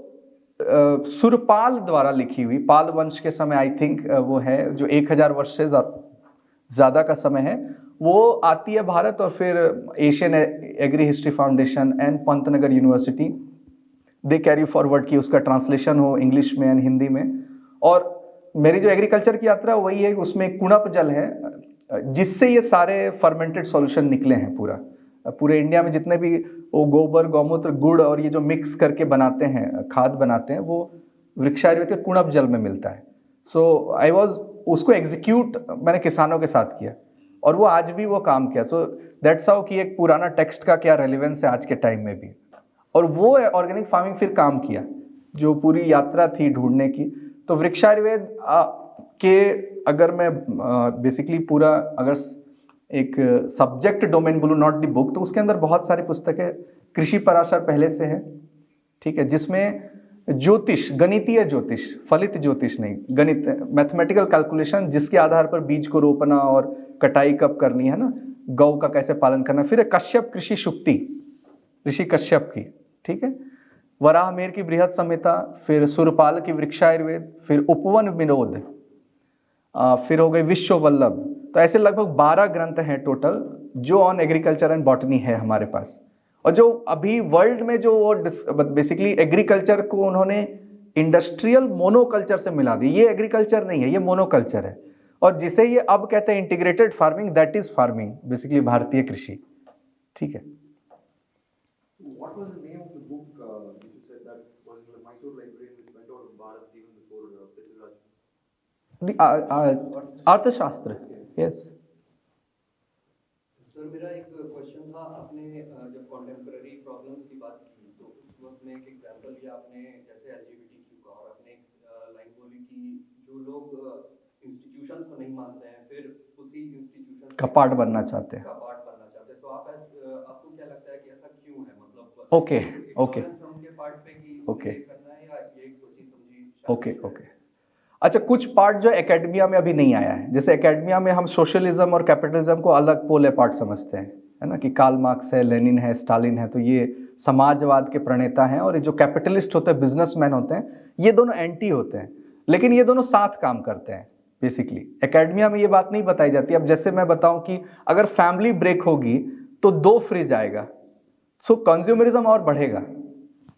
Speaker 1: सुरपाल द्वारा लिखी हुई, पाल वंश के समय आई थिंक वो है, जो 1000 वर्ष से ज़्यादा का समय है, वो आती है भारत। और फिर Asian agri history foundation and Pantnagar university they carry forward की उसका ट्रांसलेशन हो इंग्लिश में एंड हिंदी में। और मेरी जो एग्रीकल्चर की यात्रा वही है, उसमें कुणप जल है जिससे ये सारे फर्मेंटेड सॉल्यूशन निकले हैं। पूरे इंडिया में जितने भी वो गोबर, गौमूत्र, गुड़ और ये जो मिक्स करके बनाते हैं, खाद बनाते हैं, वो वृक्षायुर्वेद के कुणप जल में मिलता है। सो आई वॉज उसको एग्जीक्यूट मैंने किसानों के साथ किया और वो आज भी वो काम किया। सो दैट्स हाउ कि एक पुराना टेक्स्ट का क्या रेलिवेंस है आज के टाइम में भी। और वो ऑर्गेनिक फार्मिंग फिर काम किया, जो पूरी यात्रा थी ढूंढने की। तो वृक्षायुर्वेद के अगर मैं बेसिकली पूरा अगर एक सब्जेक्ट डोमेन बोलूँ, नॉट द बुक, तो उसके अंदर बहुत सारी पुस्तकें, कृषि पराशर पहले से है, ठीक है, जिसमें ज्योतिष, गणितीय ज्योतिष, फलित ज्योतिष नहीं, गणित, मैथमेटिकल कैलकुलेशन, जिसके आधार पर बीज को रोपना और कटाई कब करनी है ना, गौ का कैसे पालन करना। फिर कश्यप कृषि शुक्ति, ऋषि कश्यप की, ठीक है, वराहमिहिर की बृहद संहिता, फिर सुरपाल की वृक्षायुर्वेद, फिर उपवन विनोद, फिर हो गए विश्व वल्लभ। तो ऐसे लगभग 12 ग्रंथ हैं टोटल जो ऑन एग्रीकल्चर एंड बॉटनी है हमारे पास। और जो अभी वर्ल्ड में जो बेसिकली एग्रीकल्चर को उन्होंने इंडस्ट्रियल मोनोकल्चर से मिला दी, ये एग्रीकल्चर नहीं है, ये मोनोकल्चर है। और जिसे ये अब कहते हैं integrated farming, that is farming basically भारतीय कृषि, ठीक है।
Speaker 4: What was the name of the book which you said that was in the Mysore library which went out of Bharat even before Prithviraj?
Speaker 1: अर्थशास्त्र, यस।
Speaker 5: सर मेरा एक क्वेश्चन था, आपने जब कॉन्टेम्पररी प्रॉब्लम्स की बात की तो उस वक्त में एक एग्जांपल लिया आपने, जैसे एलजीबीटीक्यू का, और आपने एक लाइन बोली कि जो लोग इंस्टीट्यूशंस को नहीं मानते हैं फिर उसी इंस्टीट्यूशन
Speaker 1: का पार्ट बनना चाहते हैं।
Speaker 5: तो आपको क्या लगता है कि ऐसा क्यों है? मतलब
Speaker 1: ओके
Speaker 5: उनके पार्ट पे कि
Speaker 1: ओके
Speaker 5: करना है या ये एक सोची समझी?
Speaker 1: ओके अच्छा, कुछ पार्ट जो एकेडमिया में अभी नहीं आया है। जैसे एकेडमिया में हम सोशलिज्म और कैपिटलिज्म को अलग पोल अपार्ट समझते हैं, है ना, कि कार्ल मार्क्स है, लेनिन है, स्टालिन है, तो ये समाजवाद के प्रणेता हैं, और ये जो कैपिटलिस्ट होते हैं, बिजनेसमैन होते हैं, ये दोनों एंटी होते हैं, लेकिन ये दोनों साथ काम करते हैं। बेसिकली एकेडमिया में ये बात नहीं बताई जाती। अब जैसे मैं बताऊं कि अगर फैमिली ब्रेक होगी तो 2 फ्रिज आएगा। सो कंज्यूमरिज्म और बढ़ेगा।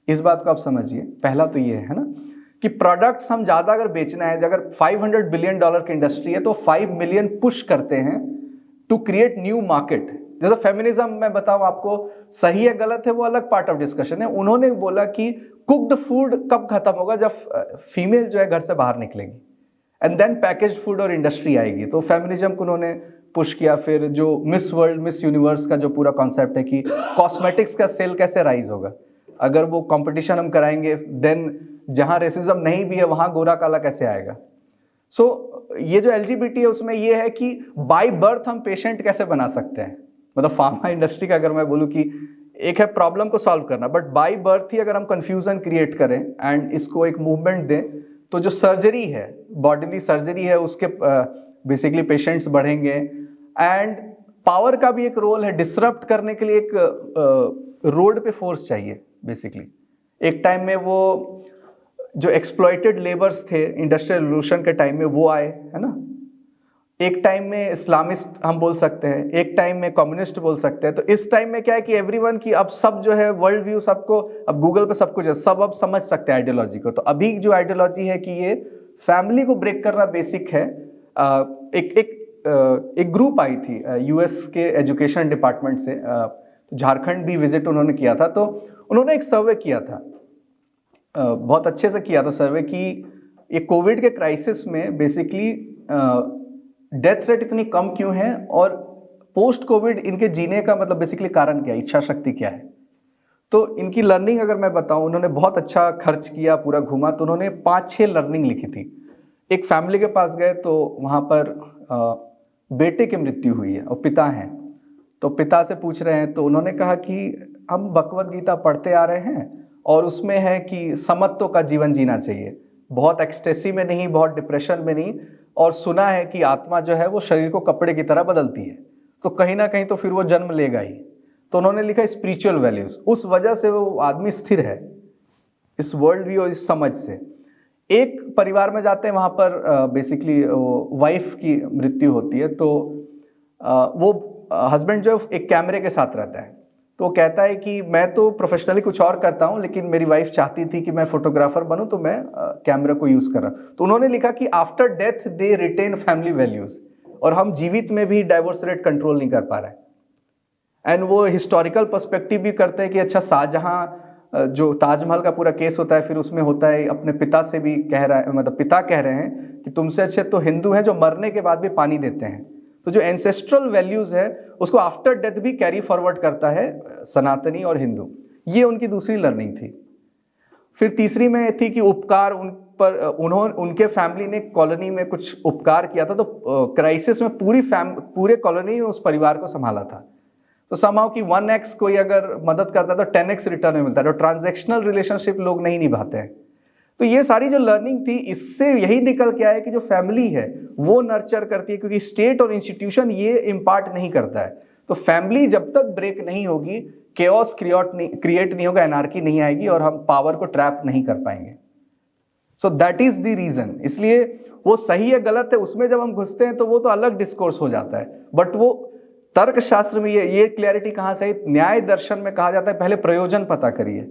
Speaker 1: इस बात को आप समझिए। पहला तो ये है ना कि प्रोडक्ट्स हम ज़्यादा अगर बेचना है, अगर $500 बिलियन की इंडस्ट्री है तो 5 मिलियन पुश करते हैं टू क्रिएट न्यू मार्केट। जैसे फेमिनिज्म मैं बताऊं आपको, सही है गलत है वो अलग पार्ट ऑफ डिस्कशन है। उन्होंने बोला कि कुक्ड फूड कब खत्म होगा, जब फीमेल जो है घर से बाहर निकलेंगी, एंड देन पैकेज फूड और इंडस्ट्री आएगी। तो फेमिनिज्म को उन्होंने पुश किया। फिर जो मिस वर्ल्ड मिस यूनिवर्स का जो पूरा कॉन्सेप्ट है कि कॉस्मेटिक्स का सेल कैसे राइज होगा, अगर वो कंपटीशन हम कराएंगे, देन जहां रेसिज्म नहीं भी है वहां गोरा काला कैसे आएगा। सो ये जो एलजीबीटी है उसमें ये है कि बाय बर्थ हम पेशेंट कैसे बना सकते हैं। मतलब फार्मा इंडस्ट्री का अगर मैं बोलूं कि एक है प्रॉब्लम को सॉल्व करना, बट बाय बर्थ ही अगर हम कंफ्यूजन क्रिएट करें एंड इसको एक मूवमेंट दें, तो जो सर्जरी है, बॉडीली सर्जरी है, उसके बेसिकली पेशेंट्स बढ़ेंगे। एंड पावर का भी एक रोल है, डिसरप्ट करने के लिए एक रोड पे फोर्स चाहिए बेसिकली। एक टाइम में वो जो एक्सप्लॉइटेड लेबर्स थे इंडस्ट्रियल रिवॉल्यूशन के टाइम में वो आए, है ना। एक टाइम में इस्लामिस्ट हम बोल सकते हैं, एक टाइम में कम्युनिस्ट बोल सकते हैं। तो इस टाइम में क्या है कि एवरीवन की अब सब जो है वर्ल्ड व्यू, सबको अब गूगल पे सब कुछ है, सब अब समझ सकते हैं आइडियोलॉजी को। तो अभी जो आइडियोलॉजी है कि ये फैमिली को ब्रेक करना बेसिक है। एक ग्रुप आई थी यूएस के एजुकेशन डिपार्टमेंट से, झारखंड भी विजिट उन्होंने किया था। तो उन्होंने एक सर्वे किया था, बहुत अच्छे से किया था सर्वे, कि ये कोविड के क्राइसिस में बेसिकली डेथ रेट इतनी कम क्यों है और पोस्ट कोविड इनके जीने का मतलब बेसिकली कारण क्या है, इच्छा शक्ति क्या है। तो इनकी लर्निंग अगर मैं बताऊं, उन्होंने बहुत अच्छा खर्च किया, पूरा घूमा। तो उन्होंने 5-6 लर्निंग लिखी थी। एक फैमिली के पास गए तो वहाँ पर बेटे की मृत्यु हुई है और पिता हैं। तो पिता से पूछ रहे हैं, तो उन्होंने कहा कि हम भगवद गीता पढ़ते आ रहे हैं और उसमें है कि समत्व का जीवन जीना चाहिए, बहुत एक्सटेसी में नहीं, बहुत डिप्रेशन में नहीं, और सुना है कि आत्मा जो है वो शरीर को कपड़े की तरह बदलती है, तो कहीं ना कहीं तो फिर वो जन्म लेगा ही। तो उन्होंने लिखा स्पिरिचुअल वैल्यूज, उस वजह से वो आदमी स्थिर है इस वर्ल्ड व्यू और इस समझ से। एक परिवार में जाते हैं, वहाँ पर बेसिकली वाइफ की मृत्यु होती है। तो वो हस्बैंड जो एक कैमरे के साथ रहता है, तो वो कहता है कि मैं तो प्रोफेशनली कुछ और करता हूँ, लेकिन मेरी वाइफ चाहती थी कि मैं फोटोग्राफर बनूं, तो मैं कैमरा को यूज कर रहा। तो उन्होंने लिखा कि after death they retain family values, और हम जीवित में भी डाइवोर्स रेट कंट्रोल नहीं कर पा रहे हैं। एंड वो हिस्टोरिकल पर्सपेक्टिव भी करते हैं कि अच्छा, शाहजहां जो ताजमहल का पूरा केस होता है, फिर उसमें होता है अपने पिता से भी कह रहा है, मतलब पिता कह रहे हैं कि तुमसे अच्छे तो हिंदू हैं जो मरने के बाद भी पानी देते हैं। तो जो एंसेस्ट्रल वैल्यूज है उसको आफ्टर डेथ भी कैरी फॉरवर्ड करता है सनातनी और हिंदू। ये उनकी दूसरी लर्निंग थी। फिर तीसरी में थी कि उपकार, उन पर उनके फैमिली ने कॉलोनी में कुछ उपकार किया था, तो क्राइसिस में पूरे कॉलोनी ने उस परिवार को संभाला था। तो समाओ कि 1x कोई अगर मदद करता है तो 10x रिटर्न में मिलता है। तो ट्रांजैक्शनल रिलेशनशिप लोग नहीं निभाते हैं। तो ये सारी जो लर्निंग थी, इससे यही निकल के आया कि जो फैमिली है वो नर्चर करती है, क्योंकि स्टेट और इंस्टीट्यूशन ये इम्पार्ट नहीं करता है। तो फैमिली जब तक ब्रेक नहीं होगी, केओस क्रिएट नहीं होगा, एनार्की नहीं आएगी और हम पावर को ट्रैप नहीं कर पाएंगे। So that is the reason. इसलिए वो सही है गलत है उसमें जब हम घुसते हैं तो वो तो अलग डिस्कोर्स हो जाता है। बट वो तर्क शास्त्र में ये क्लैरिटी कहां से है? न्याय दर्शन में कहा जाता है पहले प्रयोजन पता करिए।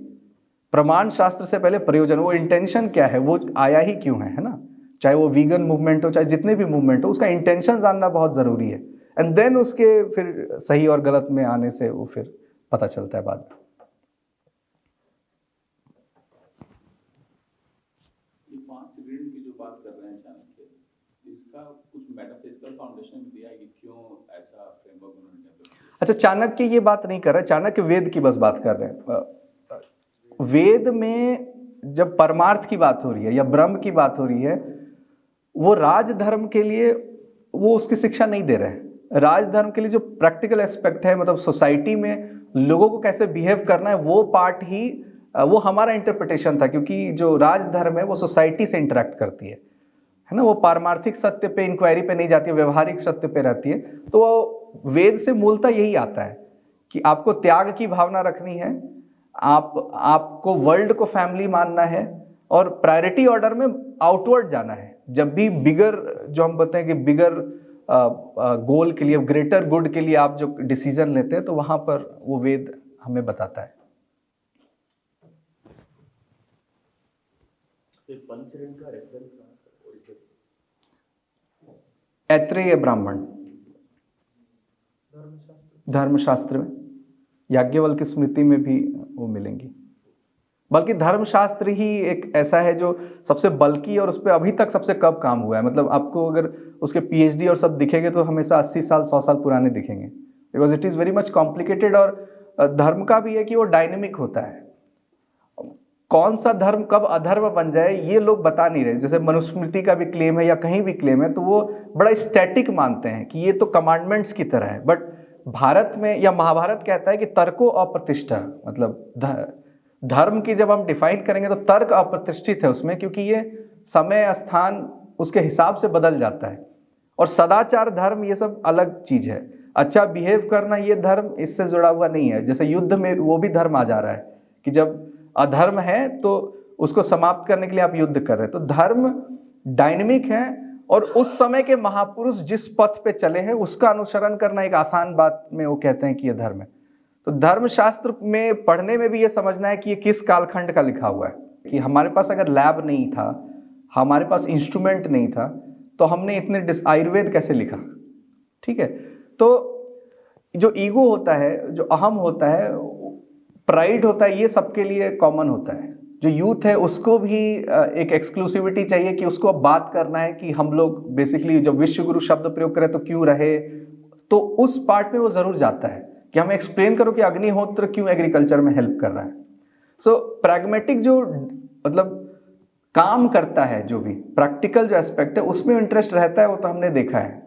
Speaker 1: प्रमाण शास्त्र से पहले प्रयोजन, वो इंटेंशन क्या है, वो आया ही क्यों है ना। चाहे वो वीगन मूवमेंट हो, चाहे जितने भी मूवमेंट हो, उसका इंटेंशन जानना बहुत जरूरी है। एंड देन उसके फिर सही और गलत में आने से वो फिर पता चलता है बाद में।
Speaker 2: ये 5 ऋण की जो बात कर रहे हैं चाणक्य, इसका कुछ मेटाफिजिकल फाउंडेशन दिया है कि क्यों ऐसा फ्रेमवर्क उन्होंने डेवलप किया?
Speaker 1: अच्छा, चाणक्य ये बात नहीं कर रहे, चाणक्य वेद की बस बात कर रहे हैं। वेद में जब परमार्थ की बात हो रही है या ब्रह्म की बात हो रही है, वो राजधर्म के लिए वो उसकी शिक्षा नहीं दे रहे हैं। राजधर्म के लिए जो प्रैक्टिकल एस्पेक्ट है, मतलब सोसाइटी में लोगों को कैसे बिहेव करना है, वो पार्ट ही वो हमारा इंटरप्रिटेशन था। क्योंकि जो राजधर्म है वो सोसाइटी से इंटरेक्ट करती है ना, वो पारमार्थिक सत्य पे, इंक्वायरी पे नहीं जाती है, व्यवहारिक सत्य पे रहती है। तो वो वेद से मूलतः यही आता है कि आपको त्याग की भावना रखनी है, आपको वर्ल्ड को फैमिली मानना है और प्रायोरिटी ऑर्डर में आउटवर्ड जाना है। जब भी बिगर, जो हम बोलते हैं कि बिगर गोल के लिए, ग्रेटर गुड के लिए आप जो डिसीजन लेते हैं, तो वहां पर वो वेद हमें बताता है।
Speaker 3: तो पंचरण का रेफरेंस कहाँ पर origin?
Speaker 1: ऐत्रेय ब्राह्मण धर्मशास्त्र में, याज्ञवल्क्य स्मृति में भी वो मिलेंगी। बल्कि धर्मशास्त्र ही एक ऐसा है जो सबसे बल्कि और उस पर अभी तक सबसे कम काम हुआ है। मतलब आपको अगर उसके पीएचडी और सब दिखेंगे तो हमेशा 80 साल 100 साल पुराने दिखेंगे, because it is very much complicated. और धर्म का भी है कि वो डायनेमिक होता है। कौन सा धर्म कब अधर्म बन जाए ये लोग बता नहीं रहे। जैसे मनुस्मृति का भी क्लेम है या कहीं भी क्लेम है, तो वो बड़ा स्टैटिक मानते हैं कि ये तो कमांडमेंट्स की तरह है। बट भारत में या महाभारत कहता है कि तर्को अप्रतिष्ठा, मतलब धर्म की जब हम डिफाइन करेंगे तो तर्क अप्रतिष्ठित है उसमें, क्योंकि ये समय स्थान उसके हिसाब से बदल जाता है। और सदाचार धर्म ये सब अलग चीज है। अच्छा बिहेव करना ये धर्म इससे जुड़ा हुआ नहीं है। जैसे युद्ध में वो भी धर्म आ जा रहा है कि जब अधर्म है तो उसको समाप्त करने के लिए आप युद्ध कर रहे हैं। तो धर्म डायनेमिक है और उस समय के महापुरुष जिस पथ पे चले हैं उसका अनुसरण करना एक आसान बात में वो कहते हैं कि यह धर्म है। तो धर्मशास्त्र में पढ़ने में भी ये समझना है कि ये किस कालखंड का लिखा हुआ है। कि हमारे पास अगर लैब नहीं था, हमारे पास इंस्ट्रूमेंट नहीं था, तो हमने इतने आयुर्वेद कैसे लिखा। ठीक है, तो जो ईगो होता है, जो अहम होता है, प्राइड होता है, ये सबके लिए कॉमन होता है। जो यूथ है उसको भी एक एक्सक्लूसिविटी चाहिए कि उसको अब बात करना है कि हम लोग बेसिकली जब विश्वगुरु शब्द प्रयोग करें तो क्यों रहे, तो उस पार्ट में वो जरूर जाता है कि हमें एक्सप्लेन करो कि अग्निहोत्र क्यों एग्रीकल्चर में हेल्प कर रहा है। सो प्रैग्मेटिक जो मतलब काम करता है, जो भी प्रैक्टिकल जो एस्पेक्ट है उसमें इंटरेस्ट रहता है, वो तो हमने देखा है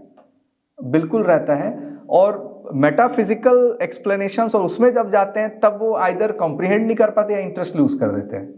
Speaker 1: बिल्कुल रहता है। और मेटाफिजिकल एक्सप्लेनेशंस और उसमें जब जाते हैं तब वो आइदर कॉम्प्रिहेंड नहीं कर पाते या इंटरेस्ट लूज कर देते हैं।